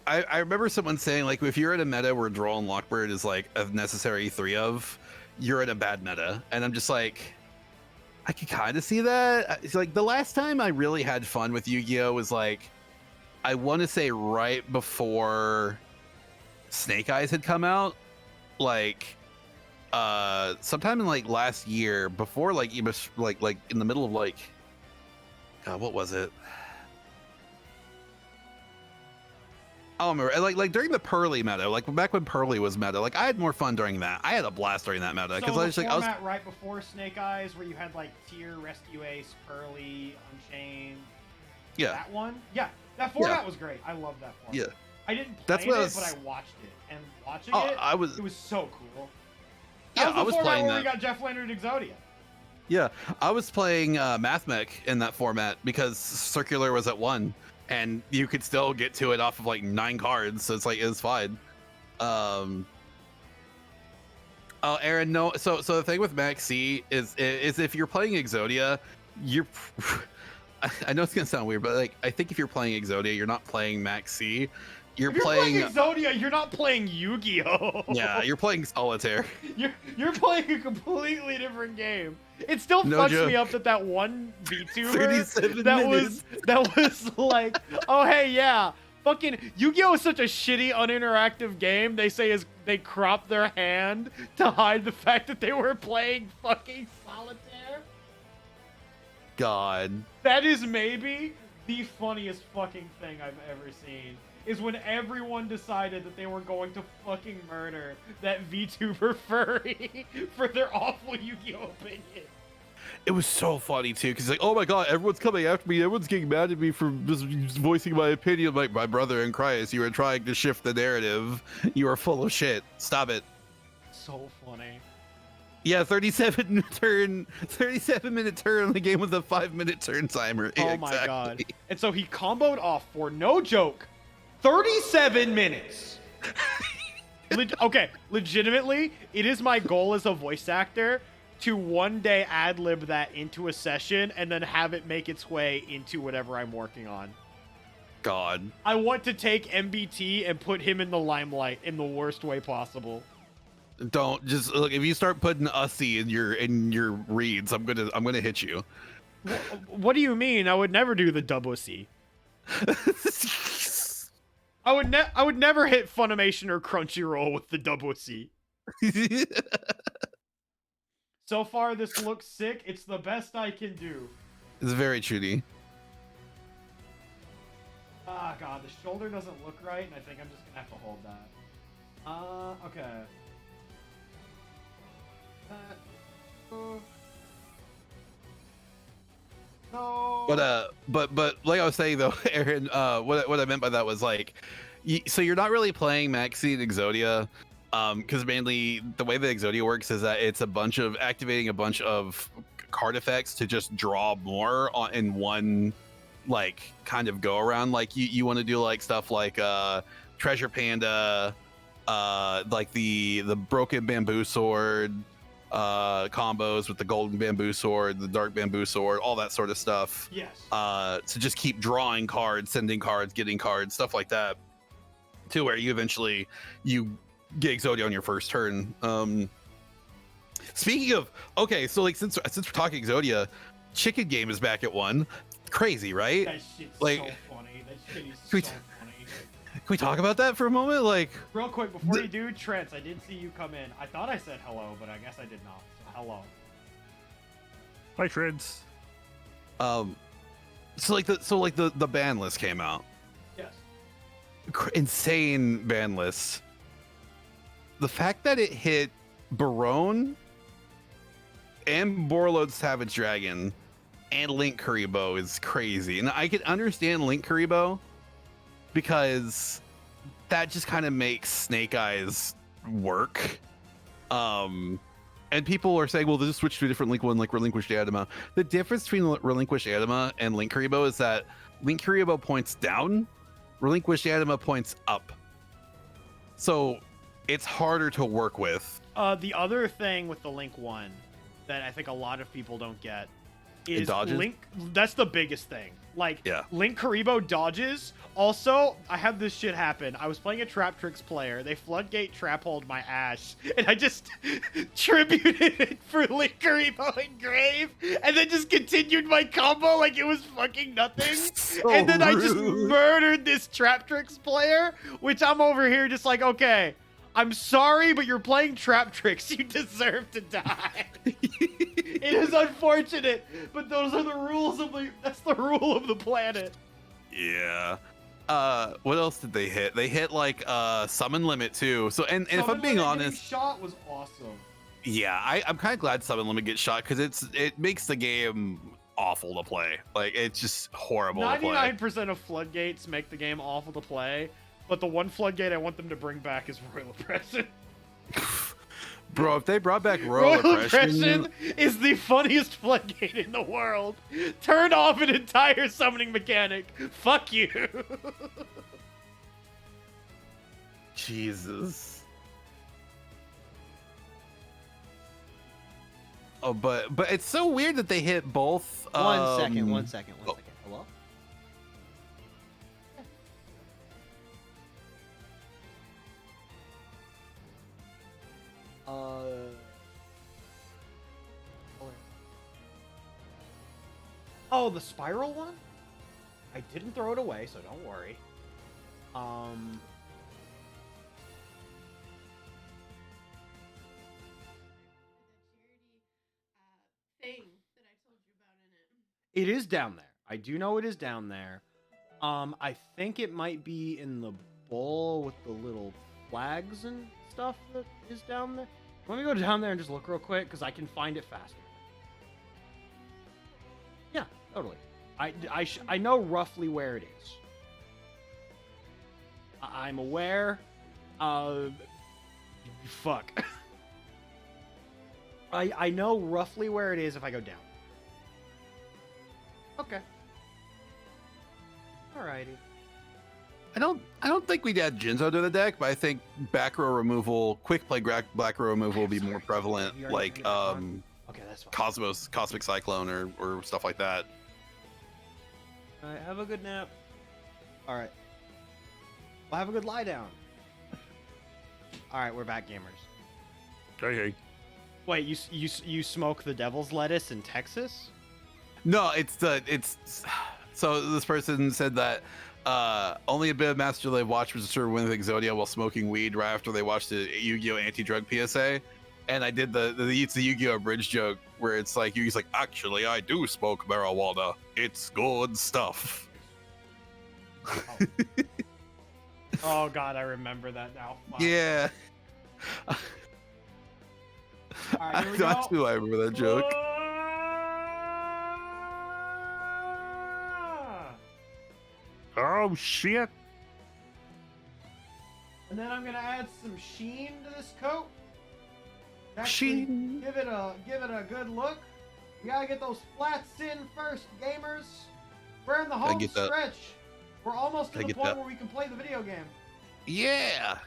I remember someone saying, like, if you're in a meta where Droll and Lockbird is like a necessary 3 of, you're in a bad meta. And I'm just like, I could kind of see that. It's like the last time I really had fun with Yu-Gi-Oh! Was like, I want to say right before Snake Eyes had come out, like sometime in like last year, before like even like in the middle of like, God, what was it? I don't remember. Like during the Pearly meta, like back when Pearly was meta, like I had more fun during that. I had a blast during that meta because So I the was like, format right before Snake Eyes, where you had like Tier, Rescue Ace, Pearly, Unchained. yeah, That one. Yeah, that format was great. I love that format. yeah. I didn't play That's what I it, was- but I watched it. And watching Oh, it, it was so cool. That Yeah, was the I was format playing where that. we got Jeff Leonard Exodia. Yeah, I was playing Mathmech in that format because Circular was at 1, and you could still get to it off of like 9 cards, so it's like it's fine. Oh, Aaron, no. So the thing with Max C is if you're playing Exodia, you're. I know it's gonna sound weird, but like I think if you're playing Exodia, you're not playing Max C. You're If you're playing. Exodia, you're not playing Yu-Gi-Oh! Yeah, you're playing Solitaire. You're playing a completely different game. It still No fucks joke. me up that one VTuber 37 that minutes. was like, oh hey yeah, fucking Yu-Gi-Oh is such a shitty uninteractive game. They say is they crop their hand to hide the fact that they were playing fucking Solitaire. God. That is maybe the funniest fucking thing I've ever seen. Is when everyone decided that they were going to fucking murder that VTuber furry for their awful Yu-Gi-Oh opinion. It was so funny too, because like, oh my god, everyone's coming after me. Everyone's getting mad at me for just voicing my opinion. Like, my brother in Christ, you were trying to shift the narrative. You are full of shit. Stop it. So funny. Yeah, 37-minute turn on the game with a 5-minute turn timer. Oh Yeah, my exactly. god. And so he comboed off for no joke 37 minutes. Okay, legitimately, it is my goal as a voice actor to one day ad-lib that into a session and then have it make its way into whatever I'm working on. God. I want to take MBT and put him in the limelight in the worst way possible. Don't just look. If you start putting Ussy in your reads, I'm gonna hit you. What do you mean? I would never do the double C. I would never hit Funimation or Crunchyroll with the double C. So far, this looks sick. It's the best I can do. It's very chudy. Ah, God, the shoulder doesn't look right, and I think I'm just gonna have to hold that. Okay. No. But like I was saying though, Aaron, what I meant by that was like, so you're not really playing Maxine Exodia, because mainly the way the Exodia works is that it's activating a bunch of card effects to just draw more in one like kind of go around. Like you want to do like stuff like Treasure Panda, like the broken bamboo sword combos with the golden bamboo sword, the dark bamboo sword, all that sort of stuff. Yes. To just keep drawing cards, sending cards, getting cards, stuff like that, to where you eventually get Exodia on your first turn. Speaking of, okay, so like since we're talking Exodia, Chicken Game is back at 1. Crazy, right? That shit's like, so funny. That shit is we so funny. Can we talk about that for a moment? Like, Real quick, before you do, Trent, I did see you come in. I thought I said hello, but I guess I did not. So hello. Hi, Trends. so the ban list came out. Yes. Insane ban list. The fact that it hit Barone and Borreload Savage Dragon and Link Kuriboh is crazy. And I can understand Link Kuriboh because that just kind of makes Snake Eyes work. And people are saying, well, this switch to a different Link one, like Relinquished Anima. The difference between Relinquished Anima and Link Kuriboh is that Link Kuriboh points down, Relinquished Anima points up. So it's harder to work with. The other thing with the Link one that I think a lot of people don't get is Link. That's the biggest thing. Like, yeah. Link Kuriboh dodges. Also, I had this shit happen. I was playing a Trap Tricks player. They floodgate trap hold my Ash, and I just tributed it for Link Kuriboh and Grave, and then just continued my combo like it was fucking nothing. So and then rude. I just murdered this Trap Tricks player, which I'm over here just like, okay, I'm sorry, but you're playing Trap Tricks. You deserve to die. It is unfortunate, but those are the rules of that's the rule of the planet. Yeah. What else did they hit? They hit like Summon Limit too. So and if I'm being honest, shot was awesome. Yeah, I'm kind of glad Summon Limit gets shot because it makes the game awful to play. Like it's just horrible to play. 99% of floodgates make the game awful to play, but the one floodgate I want them to bring back is Royal Oppression. Bro, if they brought back Royal Oppression is the funniest floodgate in the world. Turn off an entire summoning mechanic. Fuck you. Jesus. Oh, but it's so weird that they hit both. One second. Hello? Oh, the spiral one? I didn't throw it away, so don't worry. Thing that I told you about in it. It is down there. I do know it is down there. I think it might be in the bowl with the little flags and stuff that is down there. Let me go down there and just look real quick because I can find it faster. Yeah, totally. I know roughly where it is. I'm aware. Fuck. I know roughly where it is if I go down. Okay. Alrighty. I don't think we'd add Jinzo to the deck, but I think back row removal, quick play back row removal will be more prevalent, like okay, that's fine. Cosmic Cyclone or stuff like that. Alright, have a good nap. Alright. Well, have a good lie down. Alright, we're back, gamers. Hey. Wait, you smoke the devil's lettuce in Texas? No, so this person said that only a bit of Master Slave watch was sure win with Exodia while smoking weed right after they watched the Yu-Gi-Oh! Anti-Drug PSA. And I did the Yu-Gi-Oh! Bridge joke where it's like, Yugi's like, actually, I do smoke marijuana. It's good stuff. Oh, oh god, I remember that now. Wow. Yeah. All right, here we That's go. who I remember that joke. Oh shit! And then I'm gonna add some sheen to this coat. Actually, Sheen. give it a good look. We gotta get those flats in first, gamers. We're in the home get that. stretch. We're almost to I the get point that. where we can play the video game. Yeah.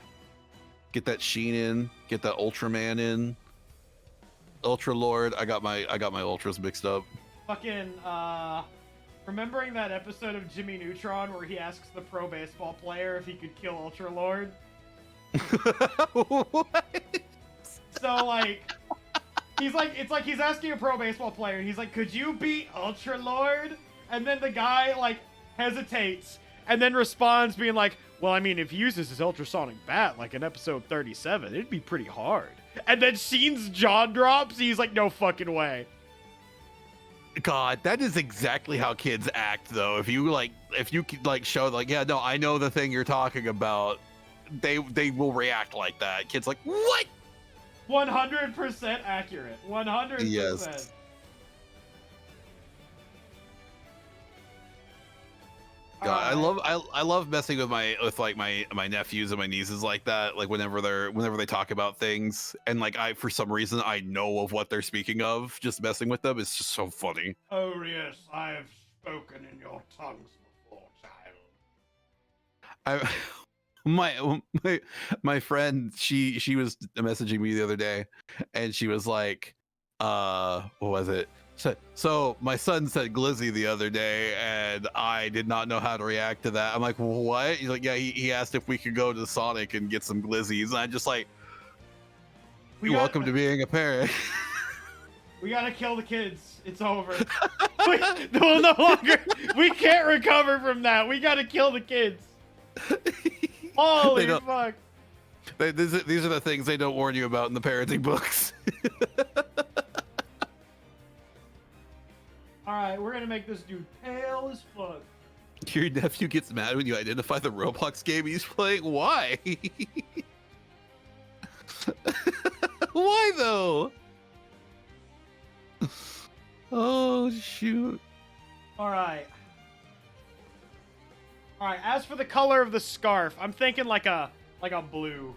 Get that Sheen in. Get that Ultraman in. Ultra Lord. I got my ultras mixed up. Fucking remembering that episode of Jimmy Neutron where he asks the pro baseball player if he could kill Ultra Lord. What? So like it's like he's asking a pro baseball player and he's like, could you beat Ultra Lord? And then the guy like hesitates and then responds being like, well, I mean, if he uses his ultrasonic bat like in episode 37, it'd be pretty hard. And then Sheen's jaw drops. He's like, no fucking way. God, that is exactly how kids act, though. If you could like show like, yeah, no, I know the thing you're talking about, they will react like that. Kids like, what? 100% accurate. 100%. Yes. God, I love messing with my nephews and my nieces like that. Like whenever they talk about things, and like for some reason I know of what they're speaking of. Just messing with them, it's just so funny. Oh yes, I have spoken in your tongues before, child. My friend, she was messaging me the other day, and she was like, what was it? So my son said glizzy the other day, and I did not know how to react to that. I'm like, what? He's like, yeah, he asked if we could go to Sonic and get some glizzies, and I'm just like, welcome to being a parent. We gotta kill the kids. It's over. We can't recover from that. We gotta kill the kids. Holy fuck. These are the things they don't warn you about in the parenting books. Alright, we're gonna make this dude pale as fuck. Your nephew gets mad when you identify the Roblox game he's playing? Why? Why though? Oh shoot. Alright, as for the color of the scarf, I'm thinking like a blue.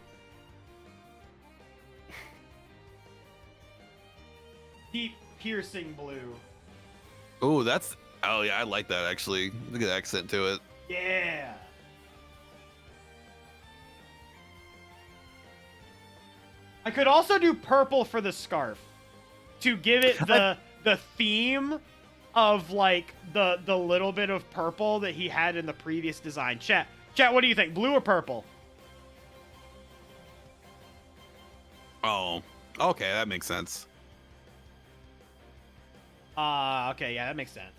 Deep piercing blue. Oh, yeah, I like that actually. Look at the accent to it. Yeah. I could also do purple for the scarf to give it the theme of like the little bit of purple that he had in the previous design. Chat, what do you think? Blue or purple? Oh, okay, that makes sense. Okay, yeah, that makes sense.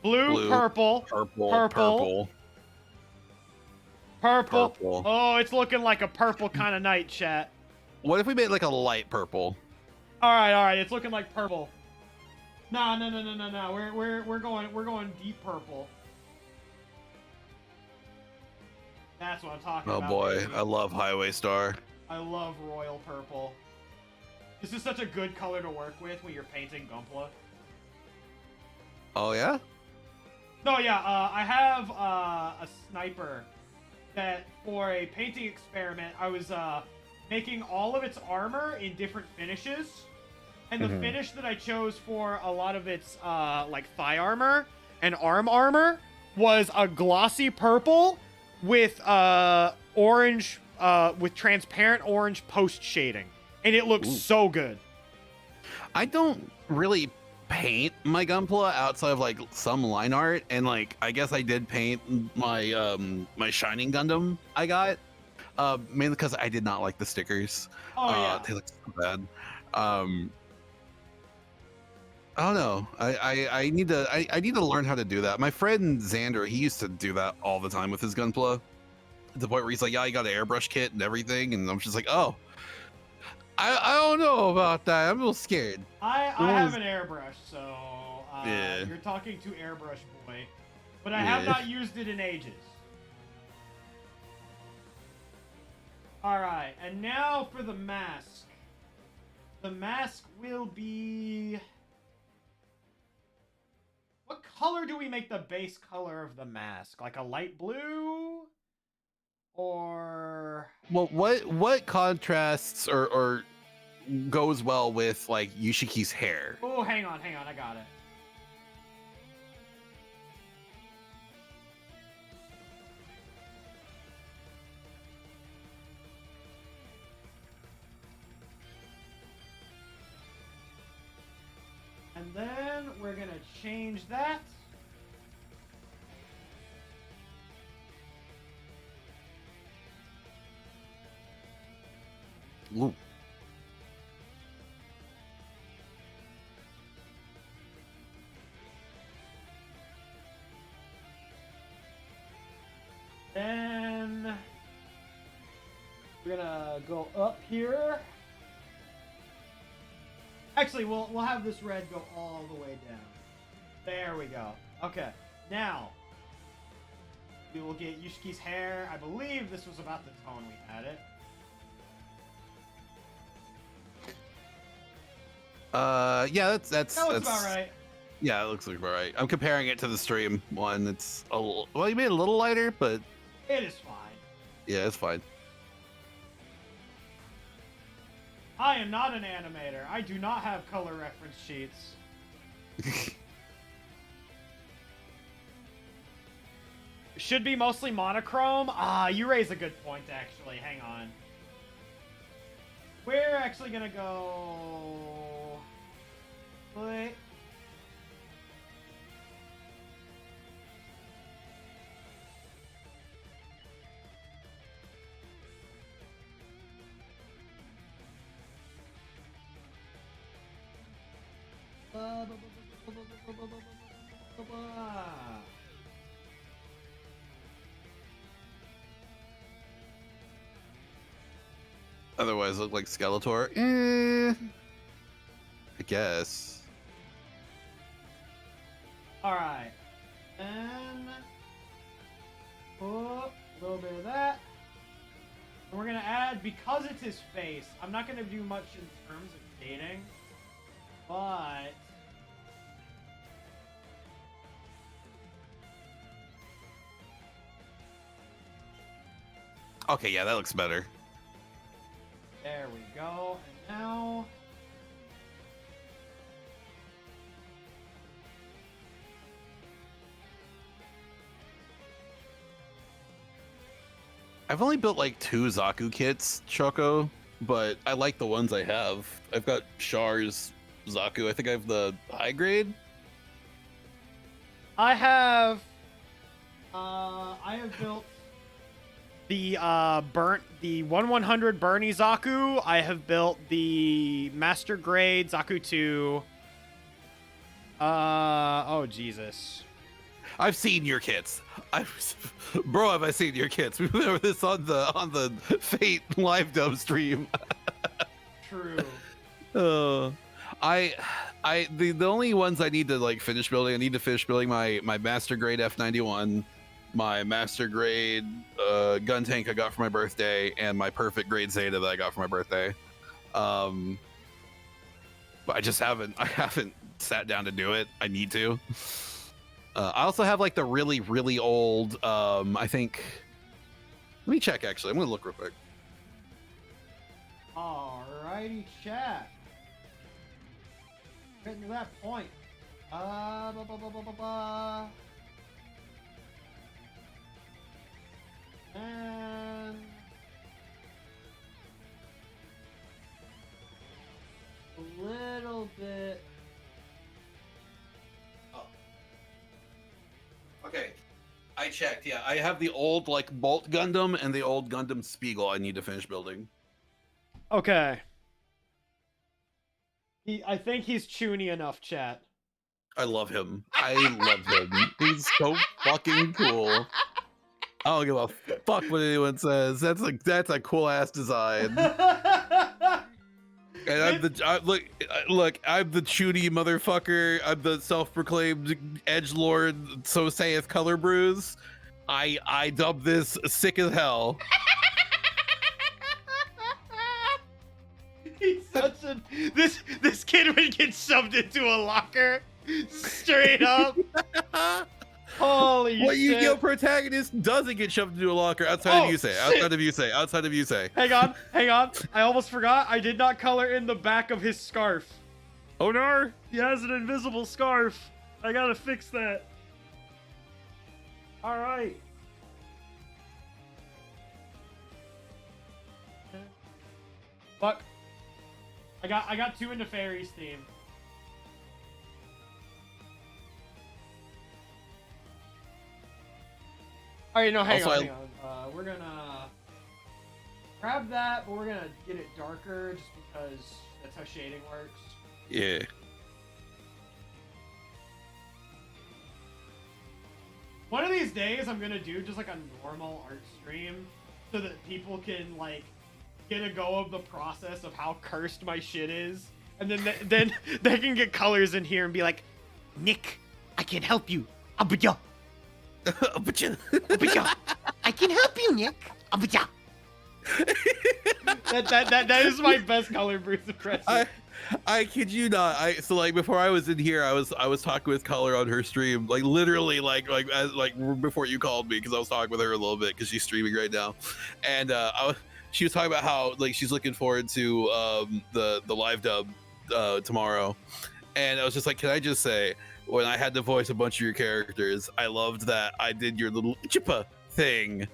Blue, purple. Oh, it's looking like a purple kind of night, chat. What if we made like a light purple? All right, it's looking like purple. No. We're going deep purple. That's what I'm talking about. Oh boy, baby. I love Highway Star. I love royal purple. This is such a good color to work with when you're painting Gunpla. Oh yeah? No, yeah, I have a sniper that for a painting experiment, I was making all of its armor in different finishes. And the finish that I chose for a lot of its like thigh armor and arm armor was a glossy purple with orange with transparent orange post shading. And it looks so good. I don't really paint my Gunpla outside of like some line art, and like I guess I did paint my my Shining Gundam I got, mainly because I did not like the stickers. Oh yeah, they look so bad. I don't know. I need to learn how to do that. My friend Xander, he used to do that all the time with his Gunpla, to the point where he's like, yeah, you got an airbrush kit and everything, and I'm just like, oh. I don't know about that. I'm a little scared. I have an airbrush, so yeah. You're talking to airbrush boy, but I have not used it in ages. Alright, and now for the mask. The mask will be... What color do we make the base color of the mask? Like a light blue? Or... Well, what contrasts or goes well with like Yushiki's hair? Oh, hang on, I got it. And then we're gonna change that. Ooh. Then we're gonna go up here. Actually, we'll have this red go all the way down. There we go. Okay, now we will get Yushiki's hair. I believe this was about the tone we had it. Yeah, that's That looks about right. Yeah, it looks like about right. I'm comparing it to the stream one. It's a little, well, you made it a little lighter, but It is fine. yeah, it's fine. I am not an animator. I do not have color reference sheets. Should be mostly monochrome. Ah, you raise a good point, actually. Hang on. We're actually gonna go... Wait. Otherwise, look like Skeletor. I guess. Alright. And... Oh, a little bit of that. And we're gonna add, because it's his face, I'm not gonna do much in terms of dating, but... Okay, yeah, that looks better. There we go. And now... I've only built like 2 Zaku kits, Choco, but I like the ones I have. I've got Char's Zaku. I think I have the high grade. I have built the the 1/100 Bernie Zaku. I have built the Master Grade Zaku 2. Oh Jesus. I've seen your kits. Bro, have I seen your kits? We went over this on the Fate live dub stream. True. The only ones I need to like finish building, I need to finish building my Master Grade F91, my Master Grade gun tank I got for my birthday, and my Perfect Grade Zeta that I got for my birthday. But I haven't sat down to do it. I need to. I also have like the really, really old, I think, let me check actually. I'm gonna look real quick. Alrighty, chat. Getting to that point. And a little bit. Okay, I checked. Yeah, I have the old like Bolt Gundam and the old Gundam Spiegel I need to finish building. Okay. I think he's chuny enough, chat. I love him. I love him. He's so fucking cool. I don't give a fuck what anyone says. That's a cool ass design. And I'm look, I'm the chuny motherfucker. I'm the self-proclaimed edgelord. So saith Color Brews. I dub this sick as hell. He's such a this kid would get shoved into a locker straight up. Holy What shit. Yu-Gi-Oh protagonist doesn't get shoved into a locker outside of Yusei? Outside of Yusei. Outside of Yusei. Hang on. I almost forgot. I did not color in the back of his scarf. Oh no! He has an invisible scarf. I gotta fix that. All right. Fuck. I got two into Fairies theme. All right, no, hang on. We're gonna grab that, but we're gonna get it darker just because that's how shading works. Yeah. One of these days, I'm gonna do just like a normal art stream so that people can like get a go of the process of how cursed my shit is, and then they can get colors in here and be like, Nick, I can help you. Abuja. Abuja. I can help you, Nick. Abuja. That is my best color Bruce impression. I kid you not. So like before I was in here, I was talking with Color on her stream, like literally like before you called me, because I was talking with her a little bit because she's streaming right now, and she was talking about how like she's looking forward to the live dub tomorrow, and I was just like, can I just say, when I had to voice a bunch of your characters, I loved that I did your little Ichipa thing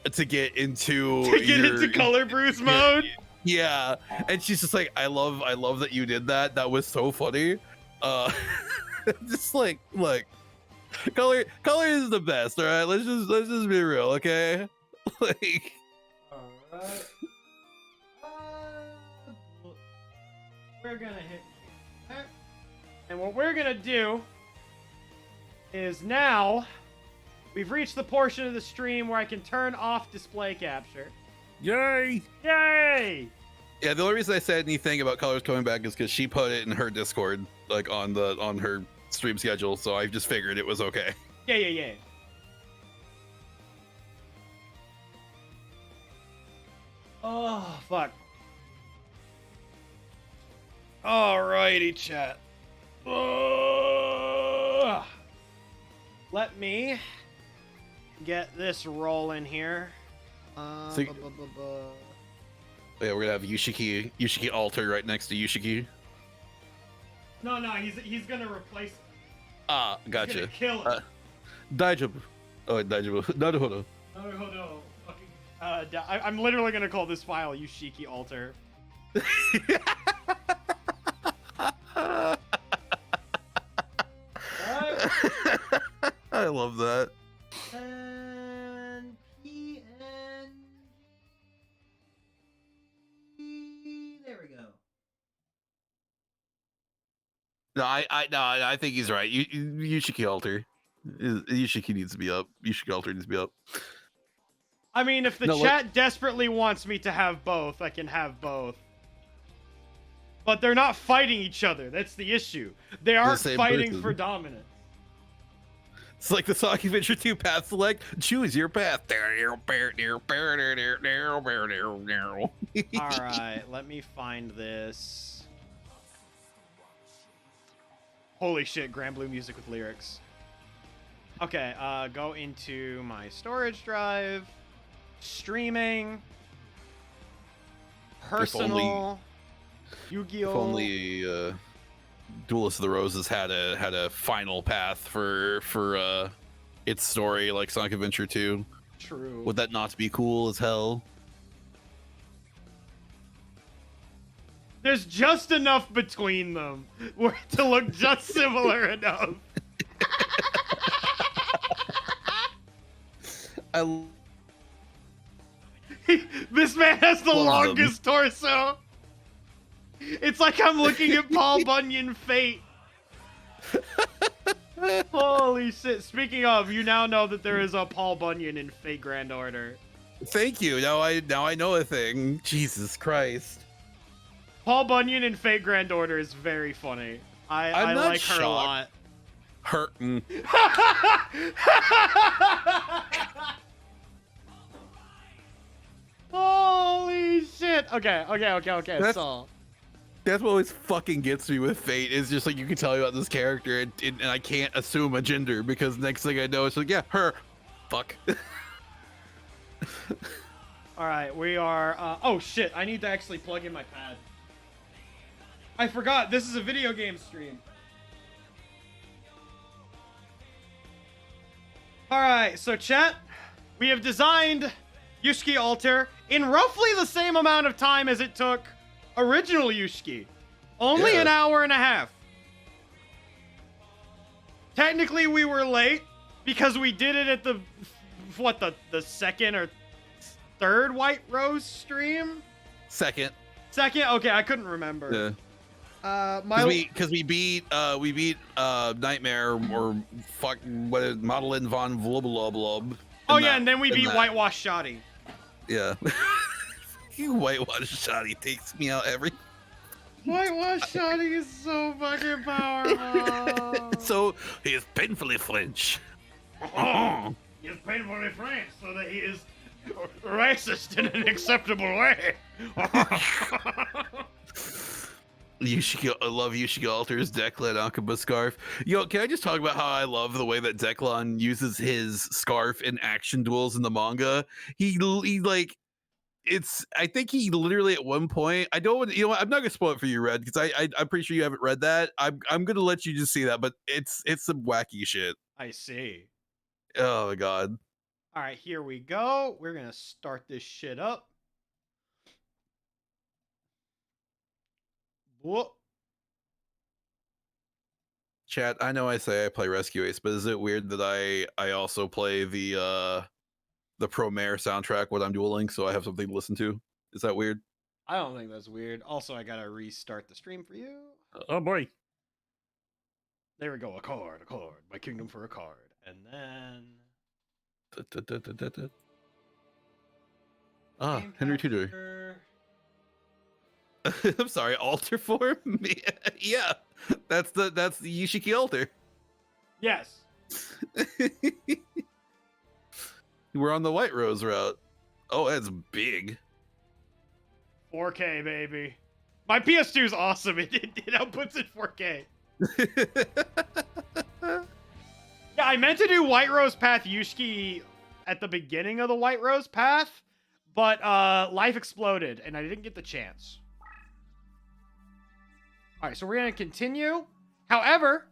to get into color Bruce mode. Yeah, and she's just like, I love that you did that. That was so funny. Just like color is the best. All right, let's just be real, okay? Like, all right. We're gonna hit, and what we're gonna do is now we've reached the portion of the stream where I can turn off display capture. Yay! Yay! yeah, the only reason I said anything about Colors coming back is because she put it in her Discord, like on her stream schedule, so I just figured it was okay. Yeah. Oh, fuck. Alrighty, chat. Let me get this rolling here. So yeah, we're gonna have Yushiki alter right next to Yushiki. No, he's gonna replace it. Ah, He's gotcha. gonna kill it. Daijoubu. Oh, daijoubu. Naruhodo. No. Fucking, I'm literally gonna call this file Yushiki alter. I love that. And PNG. There we go. No, I think he's right. Yushiki alter. Yushiki needs to be up. Yushiki alter needs to be up. I mean, if the chat desperately wants me to have both, I can have both. But they're not fighting each other. That's the issue. They aren't fighting for dominance. It's like the Sonic Adventure 2 path select. Choose your path. Alright, let me find this. Holy shit, Grand Blue music with lyrics. Okay, go into my storage drive. Streaming. Personal. Yu-Gi-Oh! If only Duelist of the Roses had a final path for its story like Sonic Adventure 2. True. Would that not be cool as hell? There's just enough between them to look just similar enough. This man has the longest torso. It's like I'm looking at Paul Bunyan Fate. Holy shit. Speaking of, you now know that there is a Paul Bunyan in Fate Grand Order. Thank you. Now I know a thing. Jesus Christ. Paul Bunyan in Fate Grand Order is very funny. I like her a lot. Hurting. Holy shit. Okay. So That's what always fucking gets me with Fate. Is just like you can tell me about this character, and I can't assume a gender because next thing I know, it's like, yeah, her. Fuck. All right, we are. Oh shit! I need to actually plug in my pad. I forgot. This is a video game stream. All right, so chat, we have designed Yushiki Alter in roughly the same amount of time as it took original Yushiki. Only an hour and a half. Technically, we were late because we did it at the second or third White Rose stream? Second. Okay, I couldn't remember. Yeah. Because we beat Nightmare or fuck what is Madeline von Vloblob. Oh yeah, and then we beat Whitewash Shoddy. Yeah. You Whitewash Shoddy takes me out every. Whitewash Shoddy is so fucking powerful. So he is painfully French. He is painfully French, so that he is racist in an acceptable way. Yushiki, I love Yushiki Alter's Declan Akaba scarf. Yo, can I just talk about how I love the way that Declan uses his scarf in action duels in the manga? He like, it's. I think he literally at one point. I don't. You know what? I'm not gonna spoil it for you, Red, because I'm pretty sure you haven't read that. I'm gonna let you just see that, but it's some wacky shit. I see. Oh my god. All right, here we go. We're gonna start this shit up. Whoop. Chat, I know I say I play Rescue Ace, but is it weird that I also play the Promare soundtrack when I'm dueling, so I have something to listen to? Is that weird? I don't think that's weird. Also, I gotta restart the stream for you. Oh boy. There we go. A card. My kingdom for a card. And then... Ah, Henry Tudor. I'm sorry, altar form? Yeah, that's the Yushiki altar. Yes. We're on the White Rose route. Oh, that's big. 4K, baby. My PS2 is awesome. It outputs in 4K. Yeah, I meant to do White Rose Path Yushiki at the beginning of the White Rose Path, but life exploded, and I didn't get the chance. All right, so we're going to continue. However,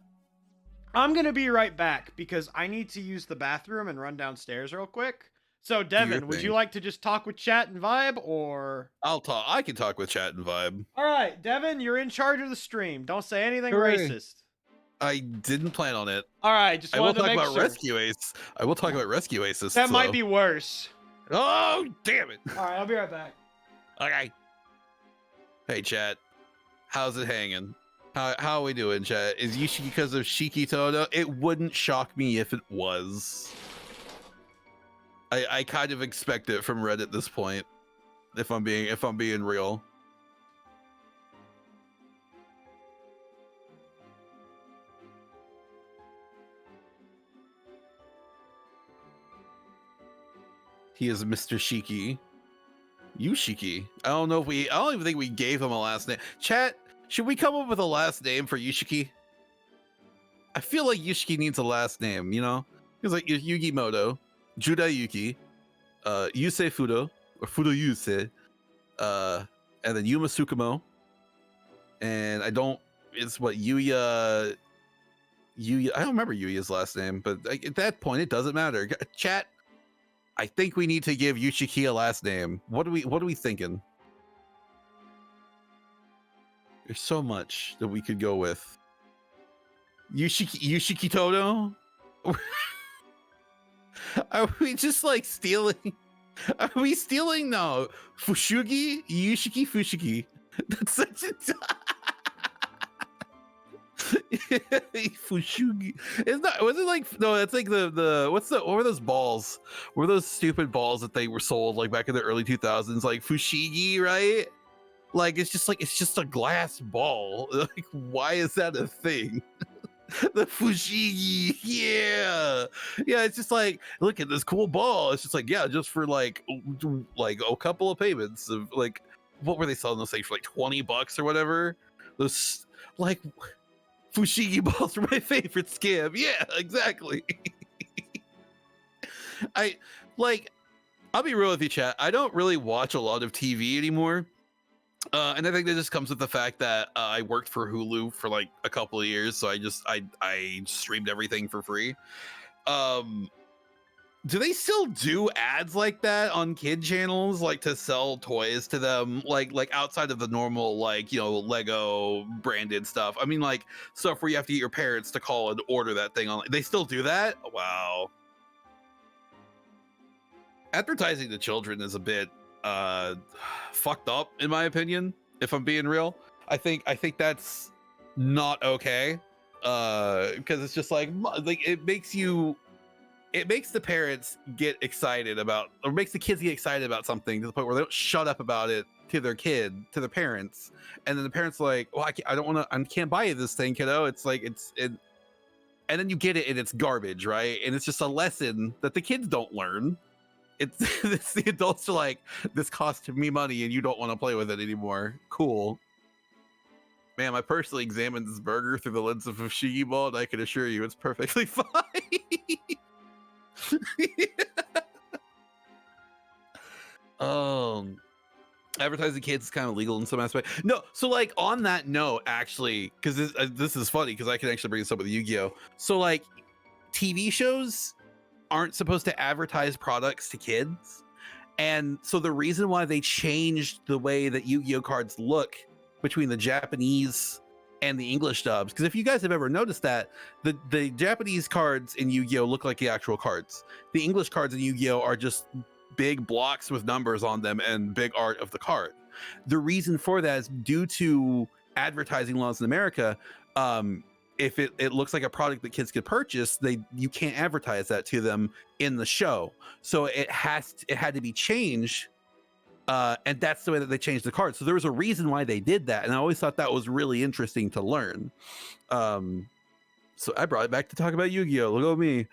I'm going to be right back because I need to use the bathroom and run downstairs real quick. So, Devin, would you like to just talk with chat and vibe, or... I'll talk. I can talk with chat and vibe. All right, Devin, you're in charge of the stream. Don't say anything Hooray. racist. I didn't plan on it. All right, just wanted to make sure. I will talk about Rescue Ace. I will talk about Rescue Aces. That might be worse. Oh, damn it. All right, I'll be right back. Okay. Hey, chat. How's it hanging? How are we doing, chat? Is Yushiki because of Shiki Todo? It wouldn't shock me if it was. I kind of expect it from Red at this point. If I'm being real. He is Mr. Shiki. Yushiki. I don't even think we gave him a last name. Chat, should we come up with a last name for Yushiki? I feel like Yushiki needs a last name, you know? He's like Yugimoto, Judayuki, Yusei Fudo, or Fudo Yusei, and then Yuma Tsukumo. And it's what, Yuya, I don't remember Yuya's last name, but at that point, it doesn't matter. Chat, I think we need to give Yushiki a last name. What are we thinking? There's so much that we could go with. Yushiki Todo? Are we just like stealing? Are we stealing? No. Fushugi? Yushiki Fushigi. That's such a Fushugi. It's not, was it like, no, that's like what were those balls? Were those stupid balls that they were sold like back in the early 2000s, like Fushigi, right? Like it's just a glass ball. Like, why is that a thing? The Fushigi, yeah. It's just like, look at this cool ball. It's just like, yeah, just for like a couple of payments of like what were they selling those things for, like $20 or whatever? Those like fushigi balls were my favorite scam. Yeah, exactly. I like, I'll be real with you, chat. I don't really watch a lot of TV anymore. And I think that just comes with the fact that I worked for Hulu for like a couple of years, so I streamed everything for free. Do they still do ads like that on kid channels, like to sell toys to them, like outside of the normal, like, you know, Lego branded stuff? I mean, like stuff where you have to get your parents to call and order that thing on. They still do that? Wow. Advertising to children is a bit fucked up, in my opinion, if I'm being real. I think that's not okay, because it's just like it makes the parents get excited about, or makes the kids get excited about something to the point where they don't shut up about it to their parents, and then the parents are like, well, I can't buy you this thing, kiddo. It's like and then you get it and it's garbage, right? And it's just a lesson that the kids don't learn. It's the adults are like, this cost me money and you don't want to play with it anymore. Cool. Man, I personally examined this burger through the lens of a fushigi ball, and I can assure you it's perfectly fine. Advertising kids is kind of legal in some aspect. No, so like on that note, actually, because this is funny because I can actually bring this up with Yu-Gi-Oh. So like TV shows aren't supposed to advertise products to kids, and so the reason why they changed the way that Yu-Gi-Oh cards look between the Japanese and the English dubs, because if you guys have ever noticed that the Japanese cards in Yu-Gi-Oh look like the actual cards, the English cards in Yu-Gi-Oh are just big blocks with numbers on them and big art of the card. The reason for that is due to advertising laws in America. If it looks like a product that kids could purchase, you can't advertise that to them in the show. So it had to be changed, and that's the way that they changed the card. So there was a reason why they did that, and I always thought that was really interesting to learn. So I brought it back to talk about Yu-Gi-Oh. Look at me.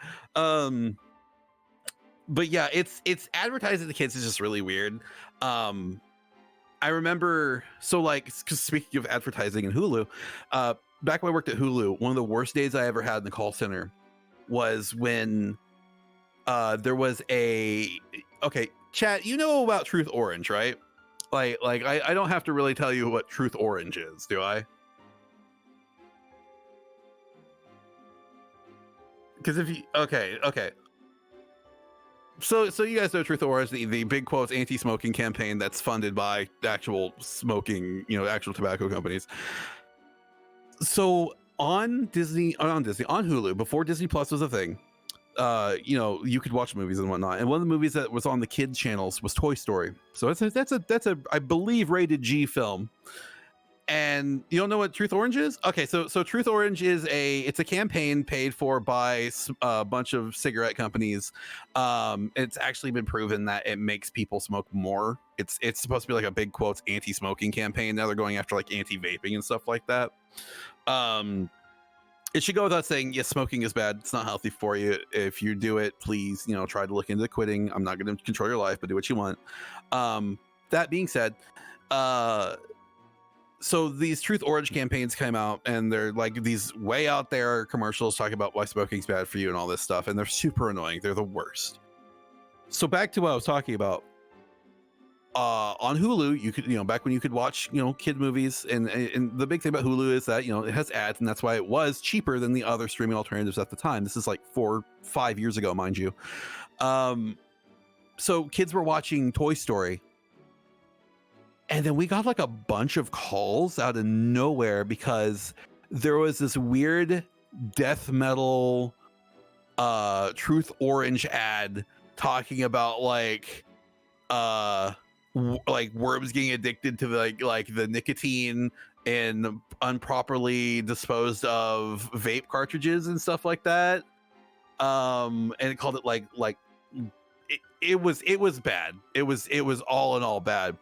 But yeah, it's advertising to kids is just really weird. I remember, so like, because speaking of advertising in Hulu, back when I worked at Hulu, one of the worst days I ever had in the call center was when there was okay, chat, you know about Truth Orange, right? Like I don't have to really tell you what Truth Orange is, do I? Because if you, okay. So you guys know Truth Orange, the big quotes anti-smoking campaign that's funded by actual smoking, actual tobacco companies. So on Hulu, before Disney Plus was a thing, you could watch movies and whatnot. And one of the movies that was on the kids channels was Toy Story. So that's a I believe rated G film. And you don't know what Truth Orange is? Okay, so Truth Orange is it's a campaign paid for by a bunch of cigarette companies. It's actually been proven that it makes people smoke more. It's supposed to be like a big quotes anti-smoking campaign. Now they're going after like anti-vaping and stuff like that. It should go without saying, yes, smoking is bad. It's not healthy for you. If you do it, please, try to look into quitting. I'm not going to control your life, but do what you want. That being said, so these Truth Orange campaigns came out, and they're like these way out there commercials talking about why smoking's bad for you and all this stuff, and they're super annoying. They're the worst. So back to what I was talking about. On Hulu, you could, back when you could watch, kid movies, and the big thing about Hulu is that, it has ads, and that's why it was cheaper than the other streaming alternatives at the time. This is like 4-5 years ago, mind you. So kids were watching Toy Story. And then we got like a bunch of calls out of nowhere because there was this weird death metal Truth Orange ad talking about like worms getting addicted to like the nicotine and improperly disposed of vape cartridges and stuff like that. And it called it it was bad. It was all in all bad.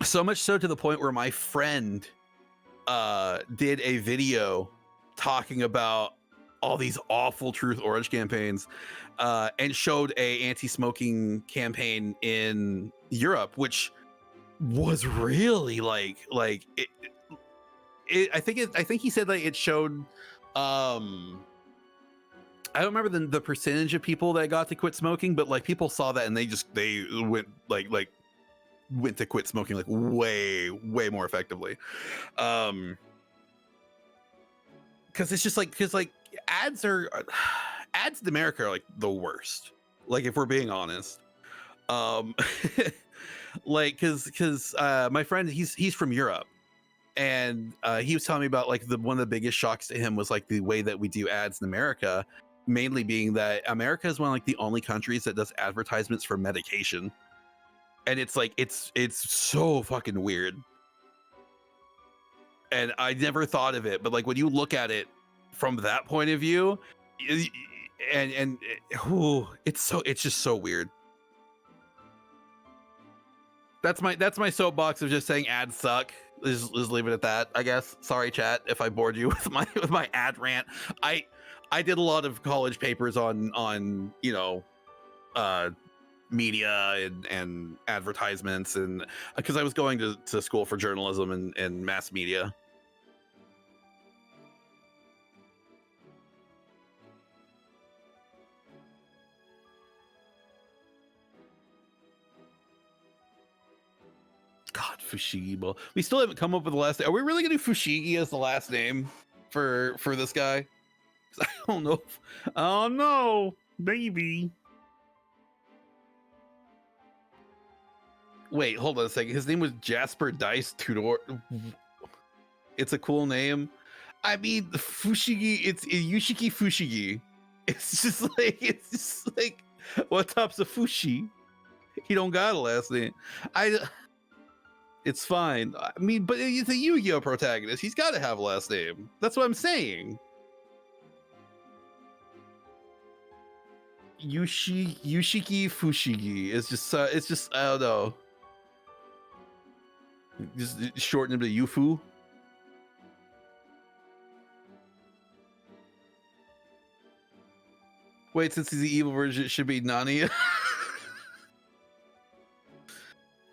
So much so to the point where my friend did a video talking about all these awful Truth Orange campaigns, and showed a anti-smoking campaign in Europe, which was really like it I think he said like it showed I don't remember the percentage of people that got to quit smoking, but like people saw that and they went went to quit smoking like way more effectively. Because it's just like ads ads in America are like the worst. Like if we're being honest, like because my friend he's from Europe, and he was telling me about like one of the biggest shocks to him was like the way that we do ads in America, mainly being that America is one of like the only countries that does advertisements for medication, and it's like it's so fucking weird. And I never thought of it, but like when you look at it from that point of view, and it's just so weird. That's my soapbox of just saying ads suck. Just leave it at that, I guess. Sorry, chat, if I bored you with my ad rant. I did a lot of college papers on you know media and advertisements, and because I was going to school for journalism and mass media. God, Fushigi. We still haven't come up with the last name. Are we really gonna do Fushigi as the last name for this guy? I don't know. Oh no, baby. Wait, hold on a second. His name was Jasper Dice Tudor. It's a cool name. I mean, Fushigi. It's Yushiki Fushigi. It's just like what types of Fushi? He don't got a last name. It's fine. I mean, but he's a Yu-Gi-Oh protagonist. He's got to have a last name. That's what I'm saying. Yushiki Fushigi is just it's just I don't know. Just shorten him to Yufu. Wait, since he's the evil version, it should be Nani.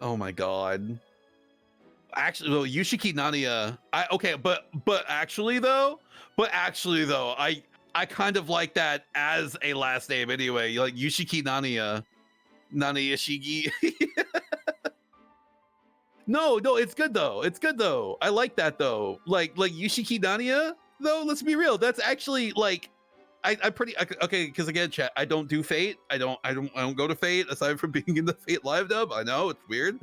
Oh my god. Actually, well, Yushiki Nania. But actually though, I kind of like that as a last name anyway. Like Yushiki Nania, Nania Shigi. No, it's good though. It's good though. I like that though. Like Yushiki Nania though. Let's be real. That's actually like I'm pretty okay. Because again, chat. I don't do Fate. I don't go to Fate aside from being in the Fate live dub. I know it's weird.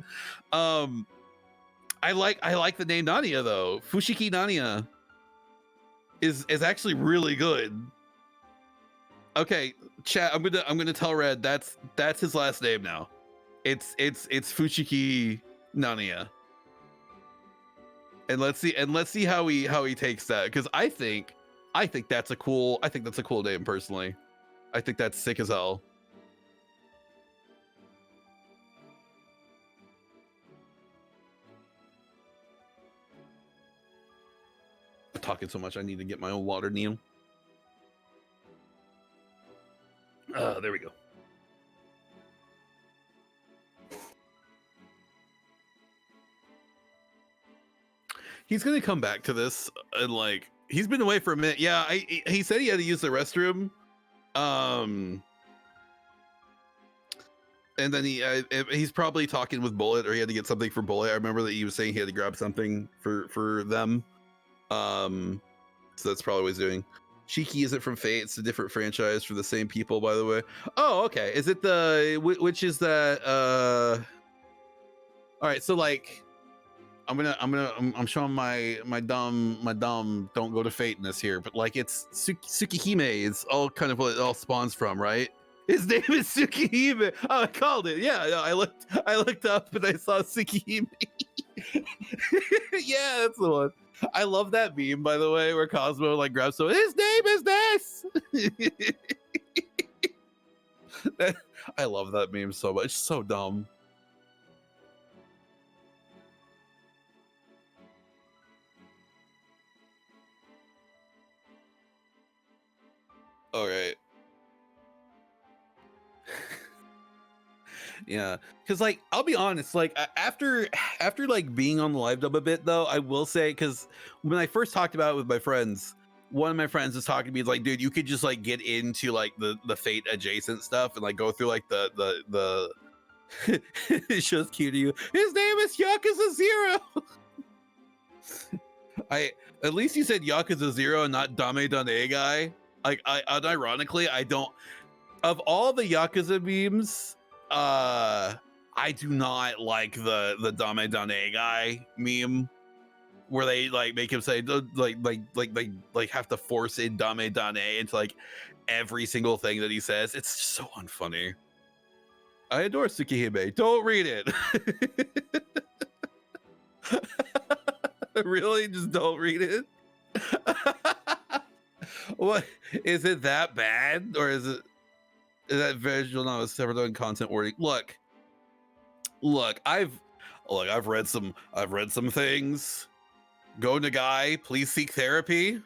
I like the name Nania though. Fushiki Nania is actually really good. Okay, chat. I'm gonna tell Red that's his last name now. It's Fushiki Nania. And let's see how he takes that, because I think that's a cool name personally. I think that's sick as hell. I'm talking so much I need to get my own water, Neil. There we go. He's gonna come back to this, and like he's been away for a minute. Yeah, he said he had to use the restroom, and then he's probably talking with Bullet, or he had to get something for Bullet. I remember that he was saying he had to grab something for them. So that's probably what he's doing. Shiki isn't from Fate. It's a different franchise for the same people, by the way. Oh, okay. Is it which is that? All right. So like, I'm showing my dumb don't go to Fateness here, but like it's Tsukihime is all kind of what it all spawns from, right? His name is Tsukihime. Oh, I called it. Yeah, I looked up and I saw Tsukihime. Yeah, that's the one. I love that meme, by the way, where Cosmo like grabs so his name is this. I love that meme so much. It's so dumb. All right. Yeah, because like I'll be honest, like after like being on the live dub a bit though, I will say, because when I first talked about it with my friends, one of my friends was talking to me, it's like, dude, you could just like get into like the Fate adjacent stuff and like go through like the it shows cute to you. His name is Yakuza Zero. At least you said Yakuza Zero and not Dame Dane guy. Like I unironically, I don't, of all the Yakuza memes, I do not like the Dame Dane guy meme where they like make him say like have to force in Dame Dane into like every single thing that he says. It's just so unfunny. I adore Tsukihime. Don't read it. Really? Just don't read it? What? Is it that bad? Or is that visual novel separate on content wording? Look, I've read some things. Go Nagai, please seek therapy.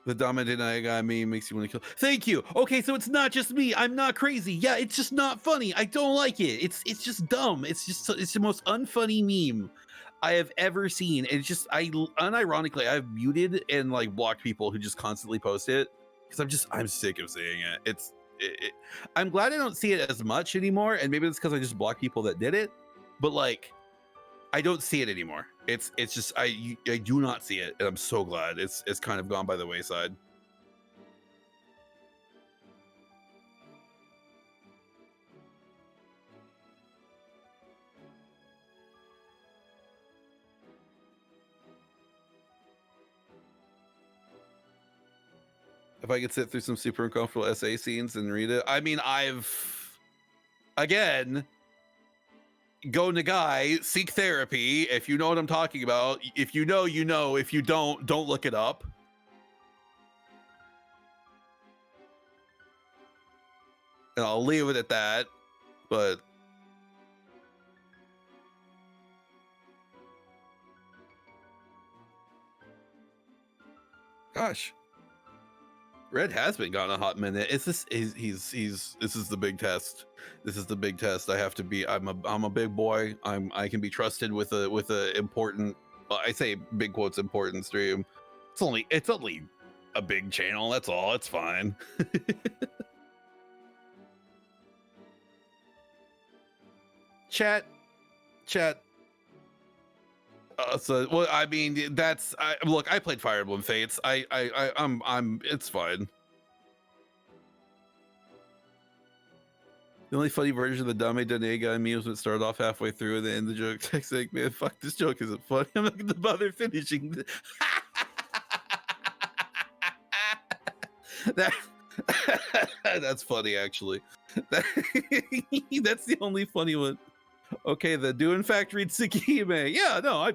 The Dame guy meme makes you want to kill. Thank you. Okay, so it's not just me. I'm not crazy. Yeah, it's just not funny. I don't like it. It's just dumb. It's the most unfunny meme I have ever seen. It's just, unironically, I've muted and like blocked people who just constantly post it because I'm sick of seeing it. I'm glad I don't see it as much anymore, and maybe it's because I just blocked people that did it. But like, I don't see it anymore. It's just I do not see it, and I'm so glad it's kind of gone by the wayside. If I could sit through some super uncomfortable essay scenes and read it, I mean, again, go Nagai, seek therapy. If you know what I'm talking about, if you know, you know. If you don't look it up. And I'll leave it at that. But gosh, Red has been gone a hot minute. This is the big test. This is the big test. I have to be. I'm a big boy. I can be trusted with a important. Well, I say big quotes important stream. It's only a big channel. That's all. It's fine. Chat. So well, I mean, look. I played Fire Emblem Fates. I'm. It's fine. The only funny version of the Dame Dane guy memes would start off halfway through and then end the joke text like, man, fuck, this joke isn't funny. I'm not gonna bother finishing. That's funny, actually. That's the only funny one. Okay, the do in fact read Tsukihime. Yeah, no,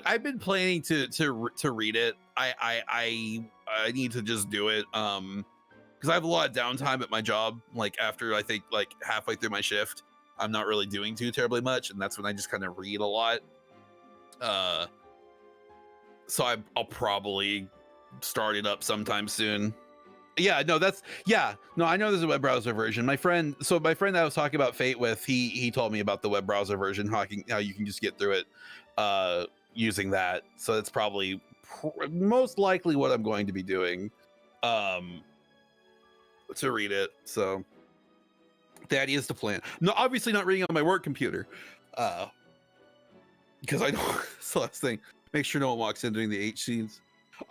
I've been planning to read it. I need to just do it. Because I have a lot of downtime at my job. Like after I think like halfway through my shift, I'm not really doing too terribly much, and that's when I just kind of read a lot. So I'll probably start it up sometime soon. Yeah, no, I know there's a web browser version. My friend that I was talking about Fate with, he told me about the web browser version, how you can just get through it using that. So that's probably most likely what I'm going to be doing to read it. So that is the plan. No, obviously not reading on my work computer because I don't. It's the last thing. Make sure no one walks in during the H scenes. Oh,